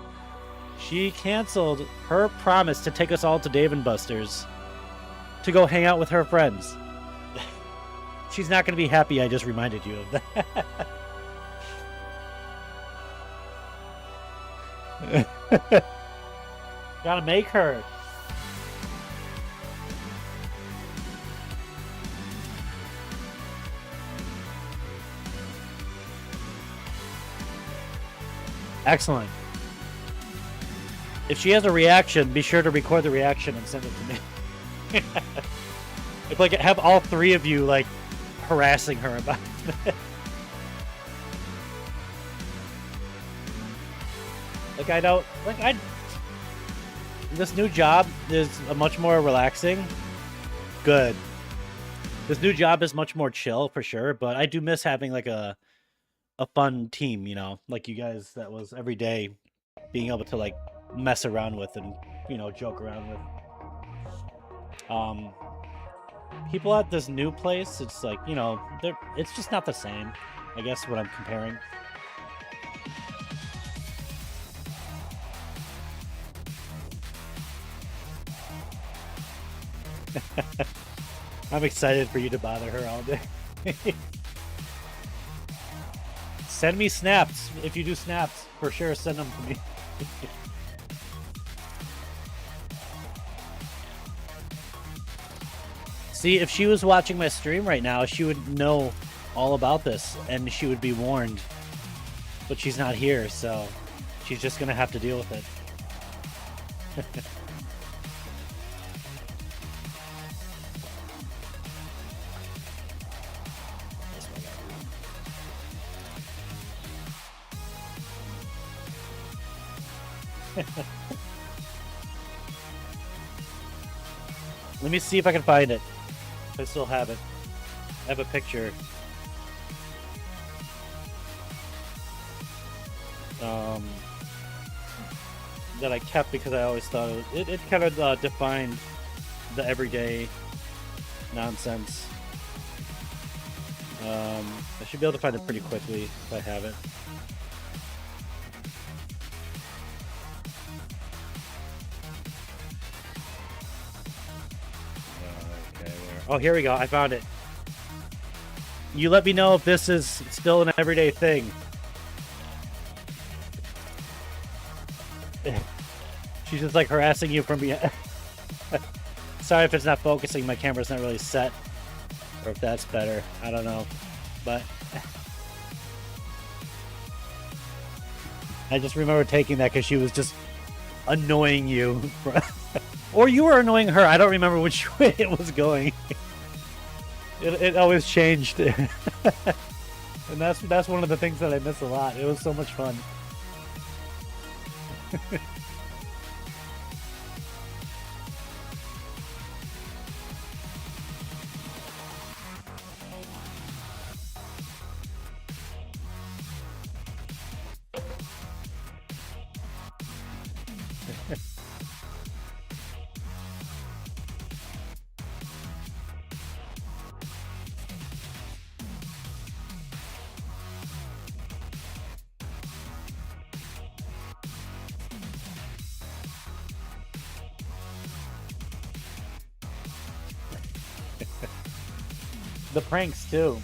she canceled her promise to take us all to Dave and Buster's to go hang out with her friends. She's not going to be happy I just reminded you of that. Gotta make her. Excellent. If she has a reaction, be sure to record the reaction and send it to me. If like have all three of you like harassing her about it. Like I don't like this new job is a much more relaxing. Good. This new job is much more chill for sure, but I do miss having like a fun team, you know, like you guys that was every day being able to like mess around with and, you know, joke around with. People at this new place, it's like, you know, it's just not the same, I guess, what I'm comparing. I'm excited for you to bother her all day. Send me snaps. If you do snaps, for sure, send them to me. See, if she was watching my stream right now, she would know all about this, and she would be warned. But she's not here, so she's just gonna have to deal with it. Let me see if I can find it. I still have it. I have a picture. That I kept because I always thought it kind of defined the everyday nonsense. I should be able to find it pretty quickly if I have it. Okay, oh, here we go. I found it. You let me know if this is still an everyday thing. She's just like harassing you from behind. Sorry if it's not focusing. My camera's not really set. Or if that's better. I don't know. But I just remember taking that because she was just annoying you. Or you were annoying her. I don't remember which way it was going. It always changed. And that's one of the things that I miss a lot. It was so much fun. The pranks too.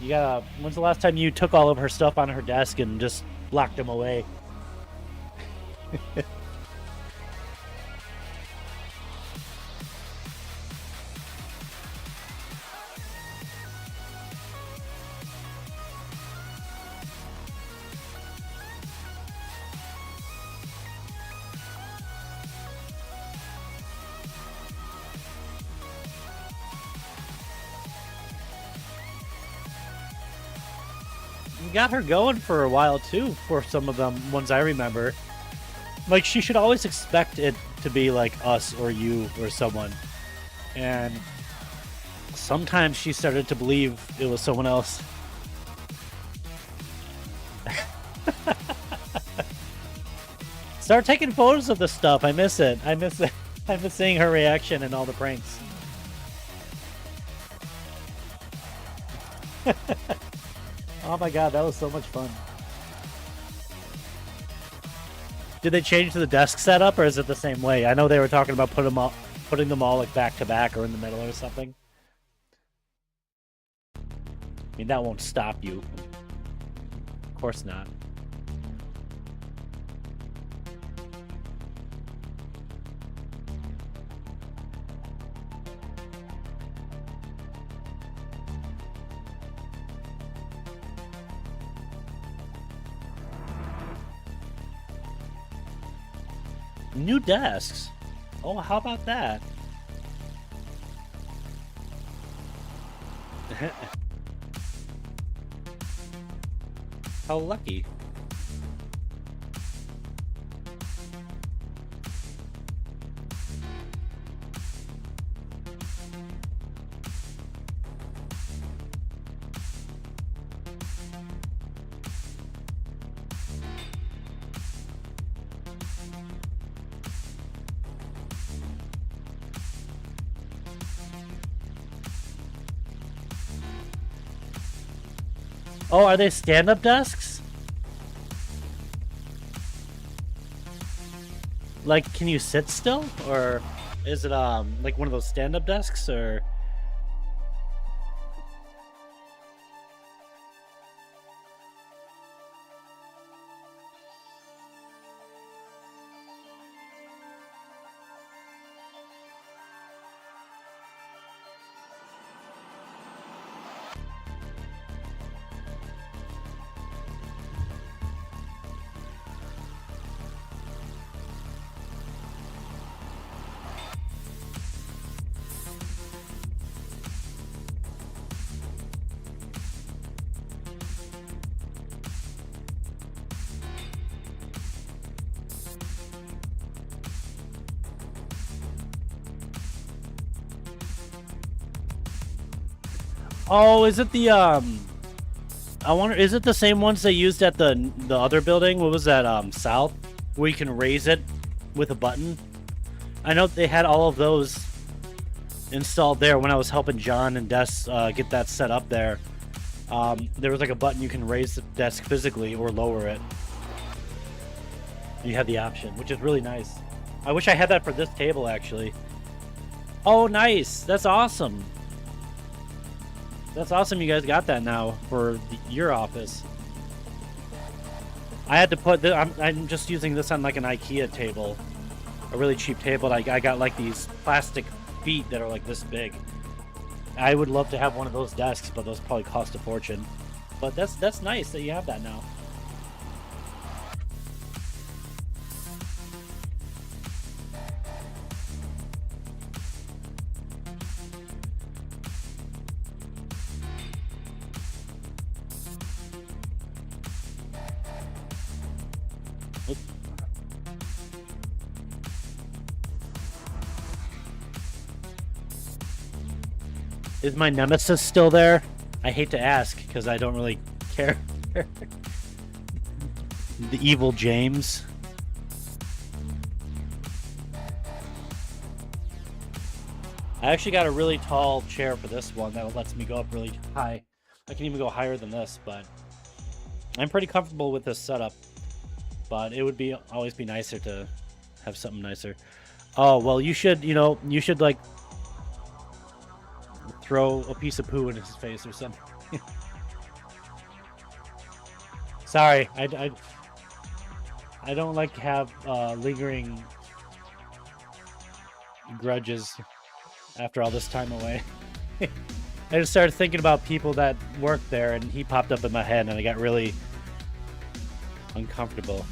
You gotta. When's the last time you took all of her stuff on her desk and just locked them away? You got her going for a while too, for some of them ones I remember. Like, she should always expect it to be like us or you or someone. And sometimes she started to believe it was someone else. Start taking photos of this stuff. I miss it. I miss it. I miss seeing her reaction and all the pranks. Oh my god, that was so much fun. Did they change the desk setup, or is it the same way? I know they were talking about putting them all like back to back or in the middle or something. I mean, that won't stop you. Of course not. New desks. Oh, how about that? How lucky. Oh, are they stand-up desks? Like, can you sit still? Or is it, like one of those stand-up desks, or... Oh, is it the, I wonder, is it the same ones they used at the other building? What was that, South? Where you can raise it with a button? I know they had all of those installed there when I was helping John and Des get that set up there. There was like a button you can raise the desk physically or lower it. You had the option, which is really nice. I wish I had that for this table, actually. Oh, nice. That's awesome. That's awesome you guys got that now for your office. I had to put this, I'm just using this on like an IKEA table. A really cheap table. I got like these plastic feet that are like this big. I would love to have one of those desks, but those probably cost a fortune. But that's nice that you have that now. Is my nemesis still there? I hate to ask because I don't really care. The evil James. I actually got a really tall chair for this one that lets me go up really high. I can even go higher than this, but I'm pretty comfortable with this setup. But it would always be nicer to have something nicer. Oh, well, you should like throw a piece of poo in his face or something. Sorry, I don't like to have lingering grudges after all this time away. I just started thinking about people that worked there, and he popped up in my head, and I got really uncomfortable.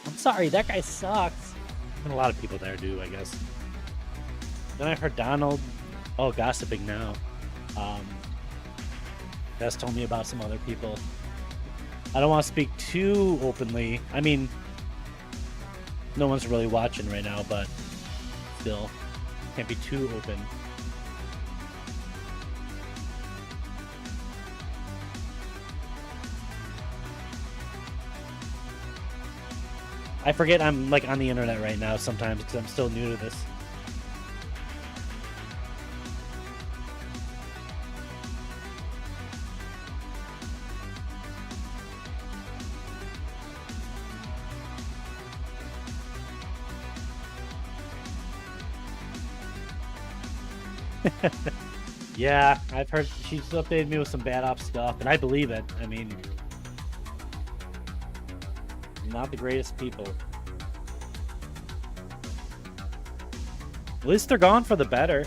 I'm sorry, that guy sucks. And a lot of people there do, I guess. Then I heard Donald, gossiping now. Des told me about some other people. I don't want to speak too openly. I mean, no one's really watching right now, but still, can't be too open. I forget I'm like on the internet right now sometimes because I'm still new to this. Yeah, I've heard she's updated me with some bad ops stuff, and I believe it. I mean, not the greatest people. At least they're gone for the better.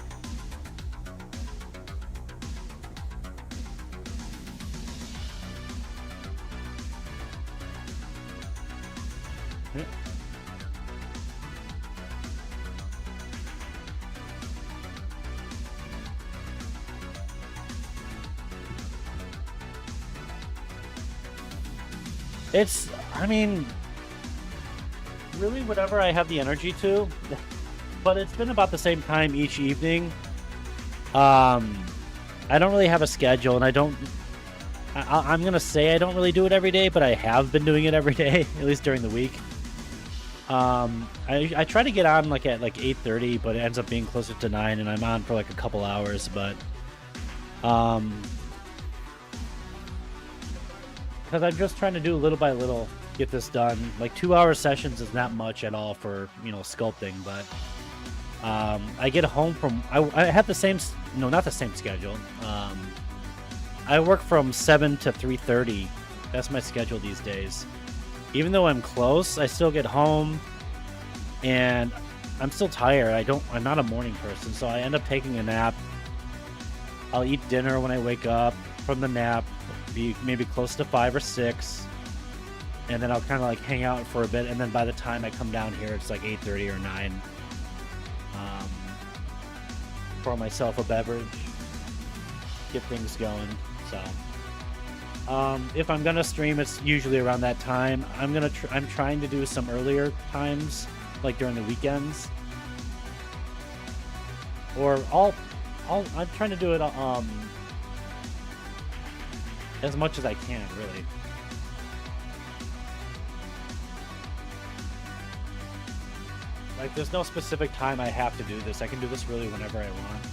It's, I mean, really whatever I have the energy to, but it's been about the same time each evening. I don't really have a schedule, and I'm gonna say I don't really do it every day, but I have been doing it every day, at least during the week. I try to get on like at like 8:30, but it ends up being closer to 9, and I'm on for like a couple hours, but because I'm just trying to do little by little, get this done. Like 2-hour sessions is not much at all for, you know, sculpting, but I get home from, I have the same, no, not the same schedule. I work from 7 to 3:30. That's my schedule these days. Even though I'm close, I still get home and I'm still tired. I'm not a morning person, so I end up taking a nap. I'll eat dinner when I wake up from the nap, be maybe close to 5 or 6, and then I'll kind of like hang out for a bit, and then by the time I come down here, it's like 8:30 or 9. Pour myself a beverage, get things going. So if I'm gonna stream, it's usually around that time. I'm trying to do some earlier times, like during the weekends, or I'm trying to do it as much as I can, really. Like, there's no specific time I have to do this. I can do this really whenever I want.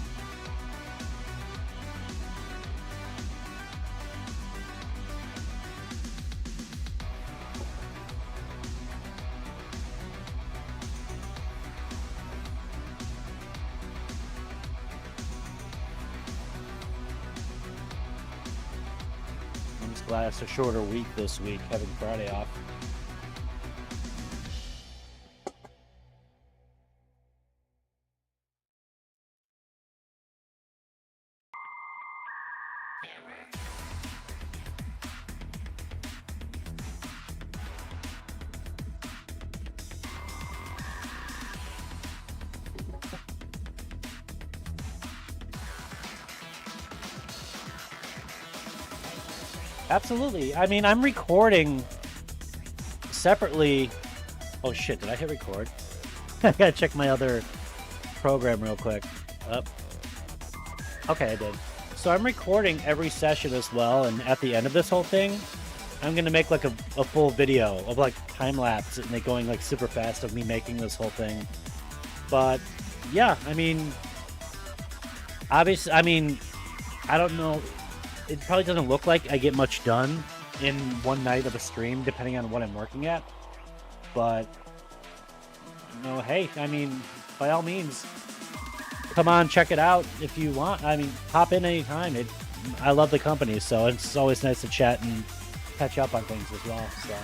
I'm just glad it's a shorter week this week, having Friday off. Absolutely. I mean, I'm recording separately. Oh shit, did I hit record? I gotta check my other program real quick. Okay, I did. So I'm recording every session as well, and at the end of this whole thing, I'm gonna make like a full video of like time lapse and it going like super fast of me making this whole thing. But yeah, I mean, obviously, I mean, I don't know. It probably doesn't look like I get much done in one night of a stream, depending on what I'm working at. But, you know, hey, I mean, by all means, come on, check it out if you want. I mean, hop in anytime. I love the company, so it's always nice to chat and catch up on things as well. So,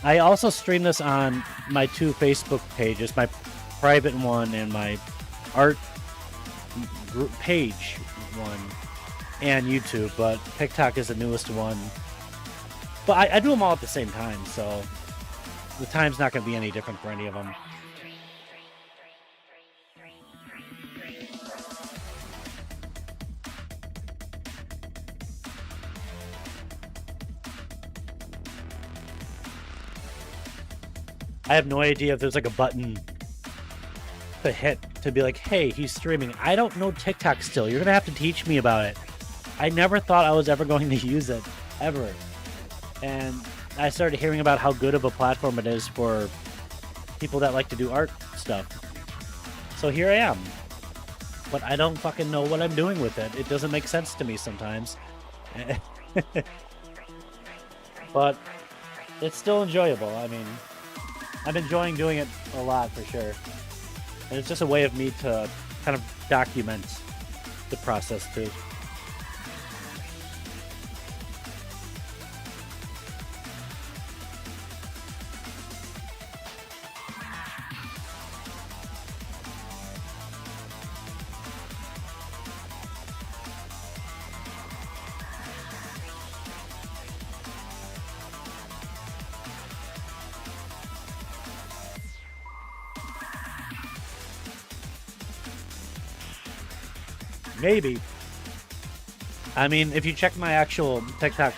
I also stream this on my 2 Facebook pages, my private one and my art group page one, and YouTube, but TikTok is the newest one. But I do them all at the same time, so the time's not going to be any different for any of them. I have no idea if there's like a button to hit to be like, hey, he's streaming. I don't know TikTok still. You're gonna have to teach me about it. I never thought I was ever going to use it, ever. And I started hearing about how good of a platform it is for people that like to do art stuff. So here I am. But I don't fucking know what I'm doing with it. It doesn't make sense to me sometimes. But it's still enjoyable. I mean, I'm enjoying doing it a lot for sure. And it's just a way of me to kind of document the process too. Maybe. I mean, if you check my actual TikTok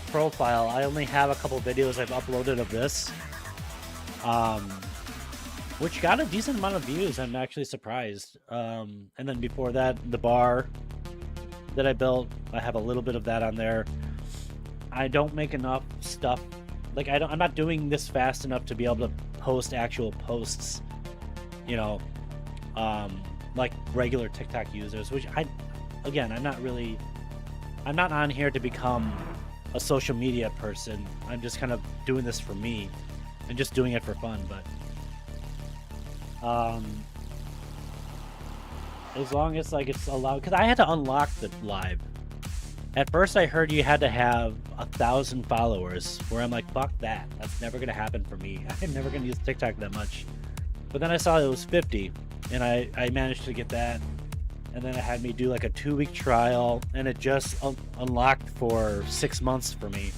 profile, I only have a couple videos I've uploaded of this, which got a decent amount of views. I'm actually surprised. And then before that, the bar that I built, I have a little bit of that on there. I don't make enough stuff. Like, I'm not doing this fast enough to be able to post actual posts, you know, like regular TikTok users, which again, I'm not on here to become a social media person. I'm just kind of doing this for me and just doing it for fun. But as long as like it's allowed, because I had to unlock the live. At first I heard you had to have 1,000 followers, where I'm like, fuck that. That's never gonna happen for me. I'm never gonna use TikTok that much. But then I saw it was 50, and I managed to get that. And then it had me do like a 2-week trial, and it just unlocked for 6 months for me.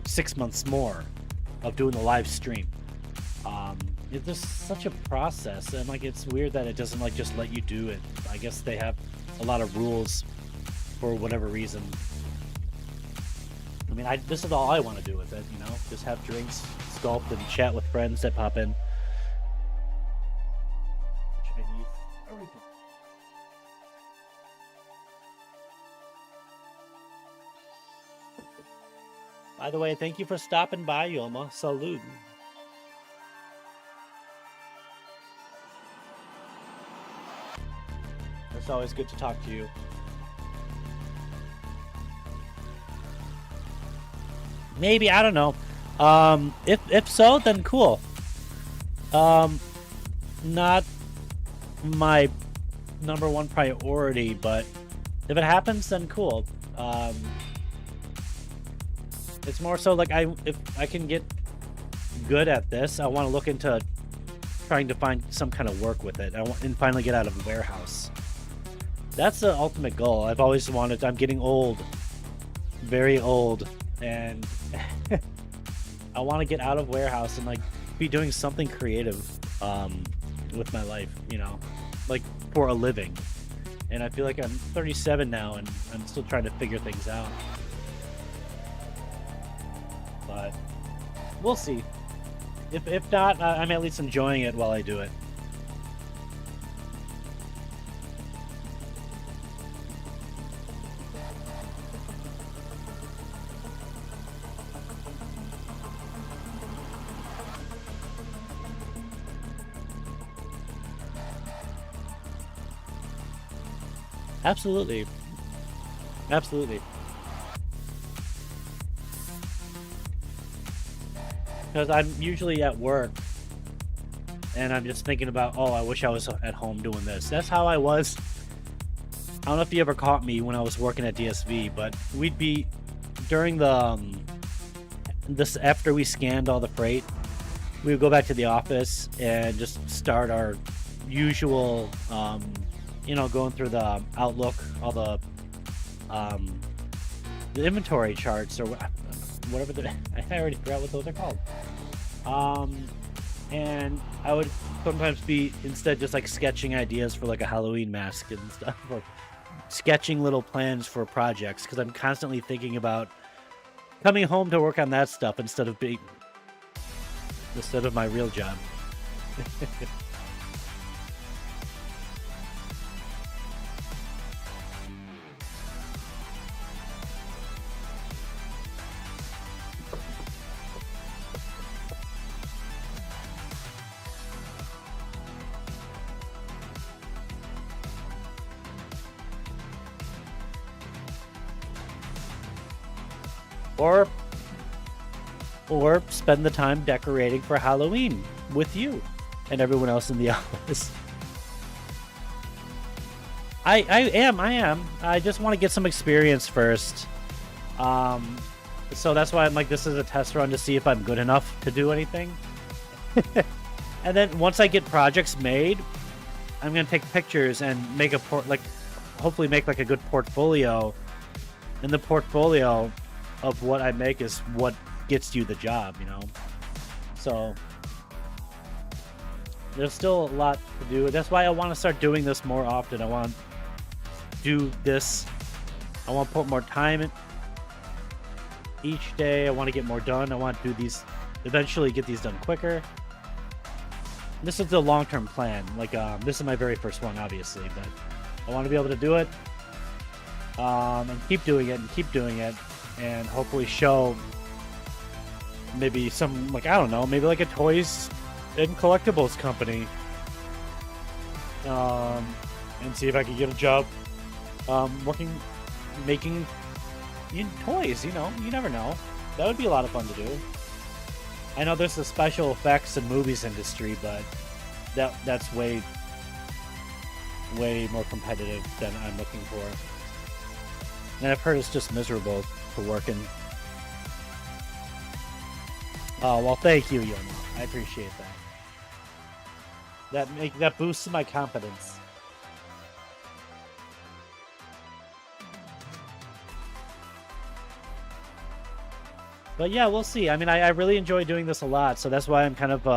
6 months more of doing the live stream. It's just such a process, and like it's weird that it doesn't like just let you do it. I guess they have a lot of rules for whatever reason. I mean, this is all I want to do with it, you know? Just have drinks, sculpt, and chat with friends that pop in. By the way, thank you for stopping by, Yoma. Salute. It's always good to talk to you. Maybe, I don't know. If so, then cool. Not my #1 priority, but if it happens, then cool. It's more so like if I can get good at this, I want to look into trying to find some kind of work with it. And finally get out of a warehouse. That's the ultimate goal. I've always wanted. I'm getting old, very old, and I want to get out of warehouse and like be doing something creative with my life, you know, like for a living. And I feel like I'm 37 now, and I'm still trying to figure things out. But we'll see. If not, I'm at least enjoying it while I do it. Absolutely. Absolutely. Because I'm usually at work, and I'm just thinking about, oh, I wish I was at home doing this. That's how I was. I don't know if you ever caught me when I was working at DSV, but we'd be, during the, after we scanned all the freight, we would go back to the office and just start our usual, you know, going through the Outlook, all the inventory charts or whatever. I already forgot what those are called. And I would sometimes be instead just like sketching ideas for like a Halloween mask and stuff, or sketching little plans for projects, because I'm constantly thinking about coming home to work on that stuff instead of my real job. Or spend the time decorating for Halloween with you and everyone else in the office. I am. I just want to get some experience first. So that's why I'm like, this is a test run to see if I'm good enough to do anything. And then once I get projects made, I'm gonna take pictures and make hopefully make like a good portfolio. And the portfolio of what I make is what gets you the job, you know? So there's still a lot to do. That's why I want to start doing this more often. I want to do this I want to put more time in each day. I want to get more done. I want to do these, eventually get these done quicker. This is the long-term plan. Like, this is my very first one, obviously, but I want to be able to do it, and keep doing it, and hopefully show maybe some, like, I don't know, maybe like a toys and collectibles company, and see if I could get a job, making toys, you know, you never know. That would be a lot of fun to do. I know there's the special effects and movies industry, but that's way more competitive than I'm looking for. And I've heard it's just miserable to work in. Oh, well, thank you, Yono. I appreciate that. That boosts my confidence. But yeah, we'll see. I mean, I really enjoy doing this a lot, so that's why I'm kind of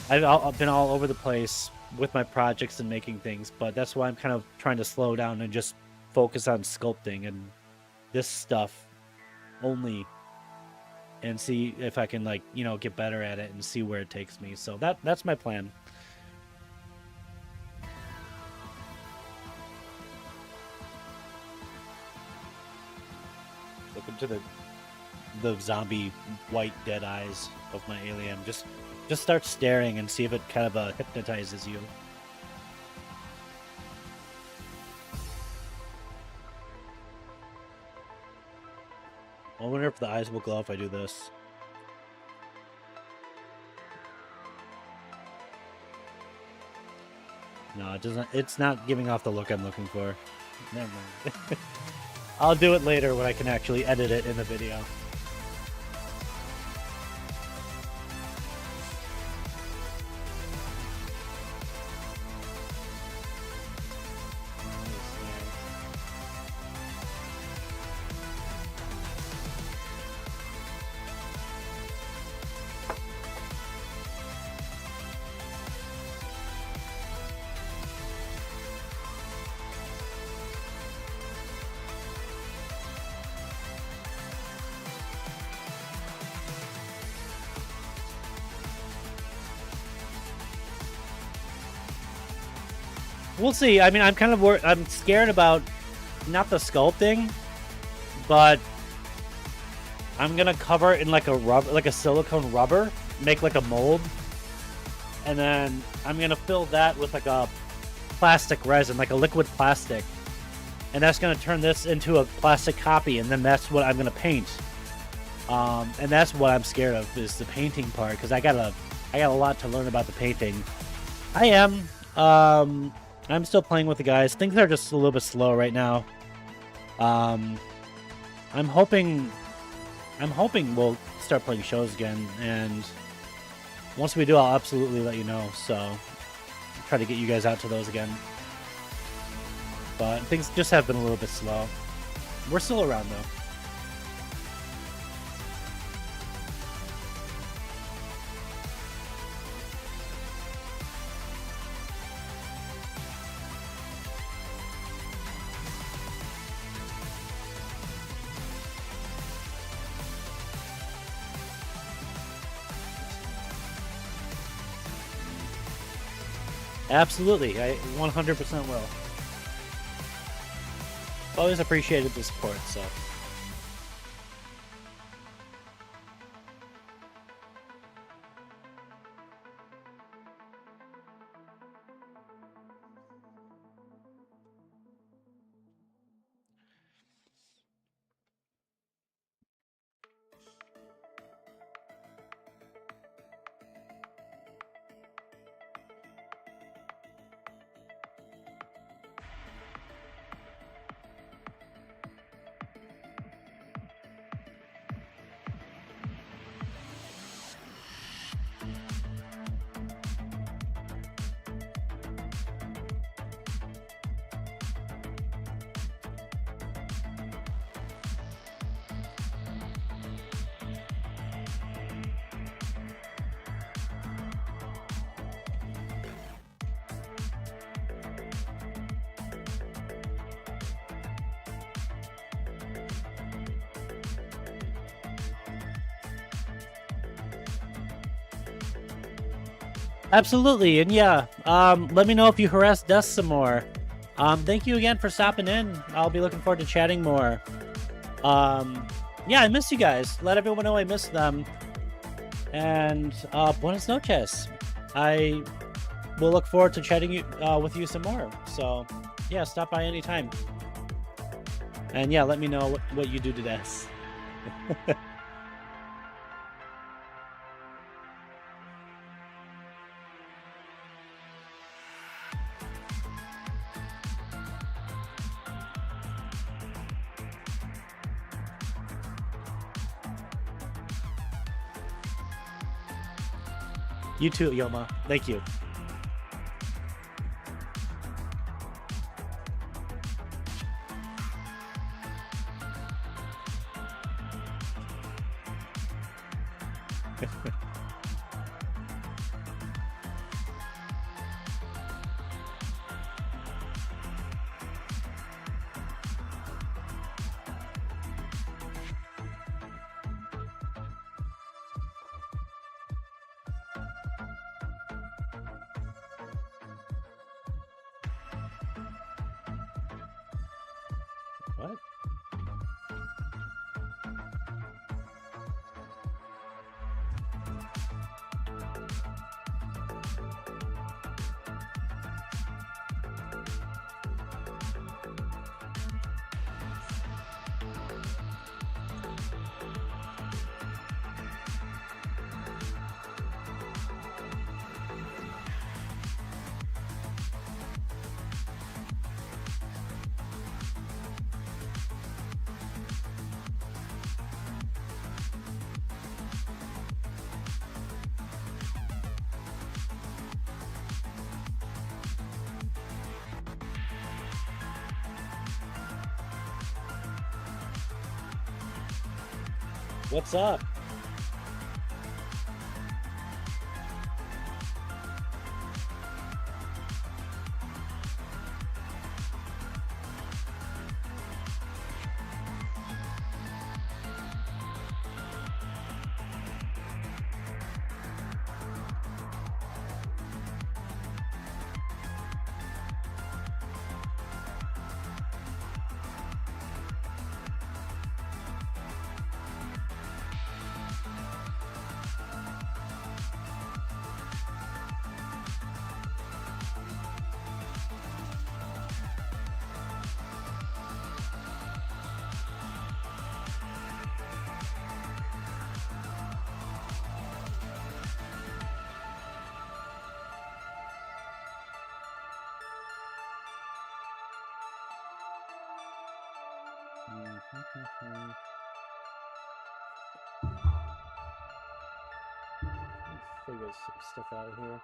I've been all over the place with my projects and making things, but that's why I'm kind of trying to slow down and just focus on sculpting and this stuff only, and see if I can, like, you know, get better at it and see where it takes me. So that's my plan. Look into the zombie white dead eyes of my alien. Just start staring and see if it kind of hypnotizes you. I wonder if the eyes will glow if I do this. No, it doesn't. It's not giving off the look I'm looking for. Never mind. I'll do it later when I can actually edit it in the video. We'll see. I mean, I'm kind of I'm scared about not the sculpting, but I'm gonna cover it in like a rubber, like a silicone rubber, make like a mold, and then I'm gonna fill that with like a plastic resin, like a liquid plastic, and that's gonna turn this into a plastic copy, and then that's what I'm gonna paint. And that's what I'm scared of, is the painting part, because I got a lot to learn about the painting. I am. I'm still playing with the guys. Things are just a little bit slow right now. I'm hoping we'll start playing shows again, and once we do, I'll absolutely let you know. So try to get you guys out to those again. But things just have been a little bit slow. We're still around though. Absolutely, I 100% will. Always appreciated the support, so. Absolutely, and yeah, let me know if you harass Dust some more. Thank you again for stopping in. I'll be looking forward to chatting more. Yeah, I miss you guys. Let everyone know I miss them. And buenas noches. I will look forward to chatting with you some more. So, yeah, stop by anytime. And yeah, let me know what you do to this. You too, Yoma. Thank you. What? What's up? Figure some stuff out here.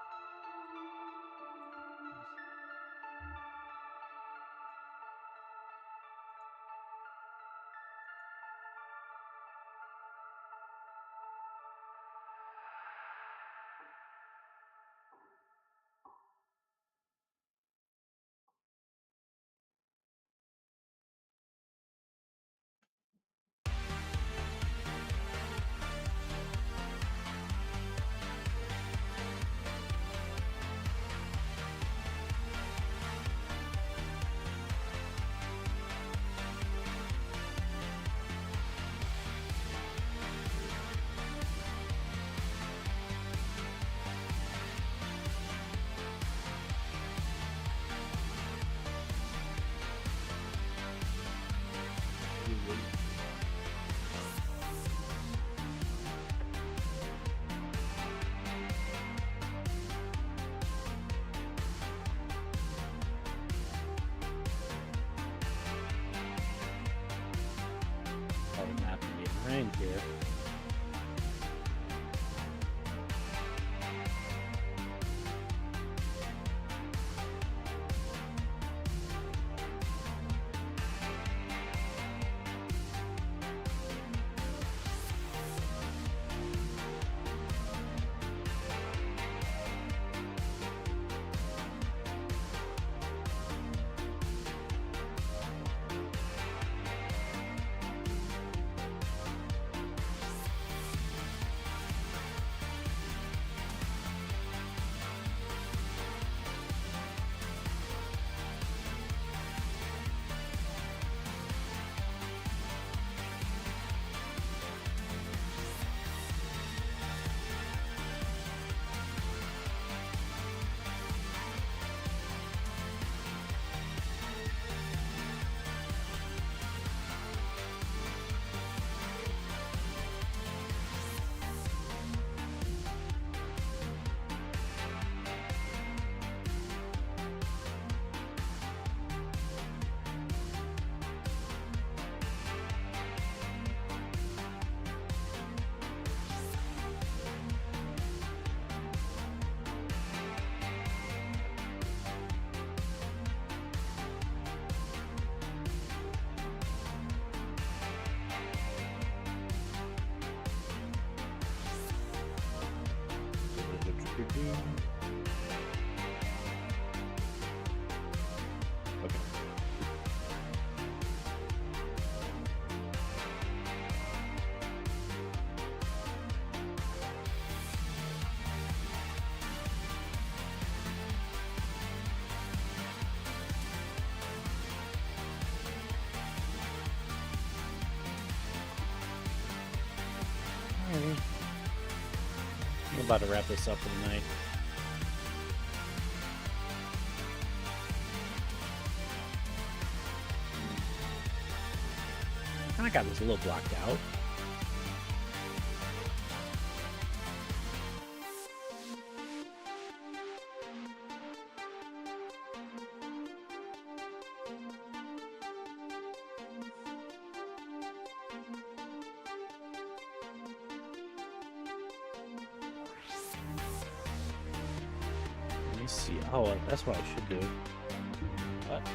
Probably not gonna be rain here. I'm about to wrap this up for the night. I kind of got this a little blocked out. See, oh, that's what I should do. What?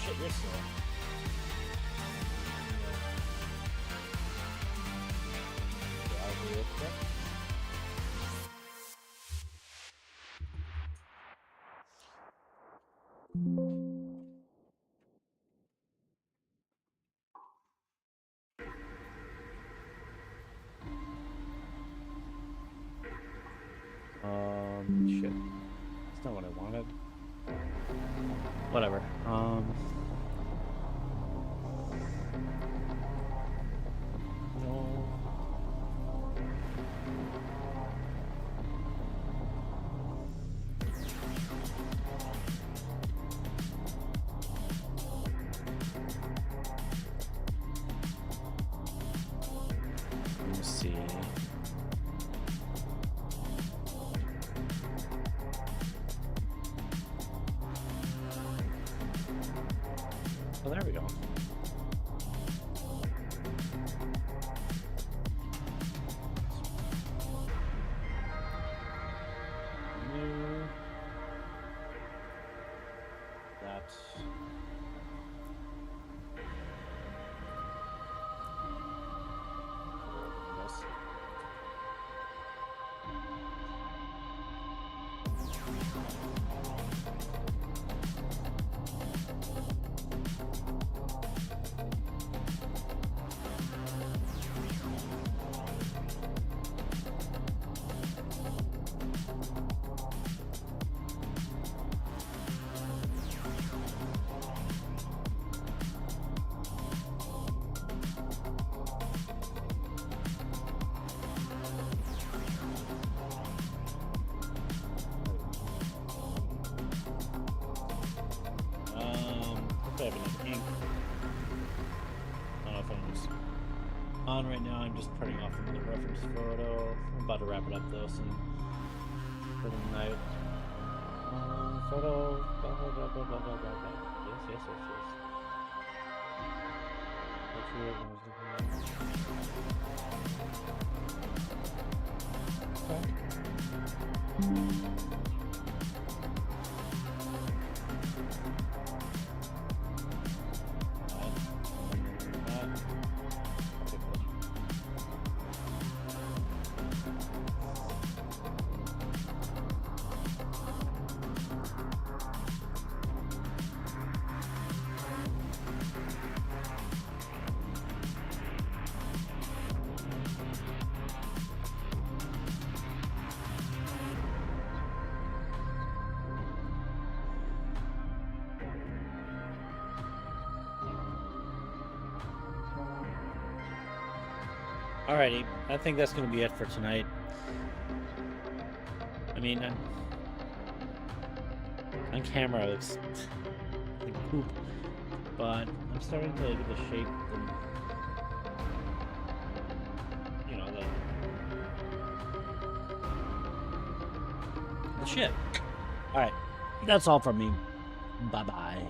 Shit, you're slow. Shit. That's not what I wanted. Whatever. No. Let me see. Oh, there we go. New. That's. This. I have enough ink. I don't know if I'm just on right now. I'm just printing off another reference photo. I'm about to wrap it up though, so for the night. Photo. Blah, blah, blah, blah, blah, blah, blah. Yes. Alrighty, I think that's going to be it for tonight. I mean, on camera it looks like poop, but I'm starting to get the shape and, you know, the shit. All right, that's all from me. Bye bye.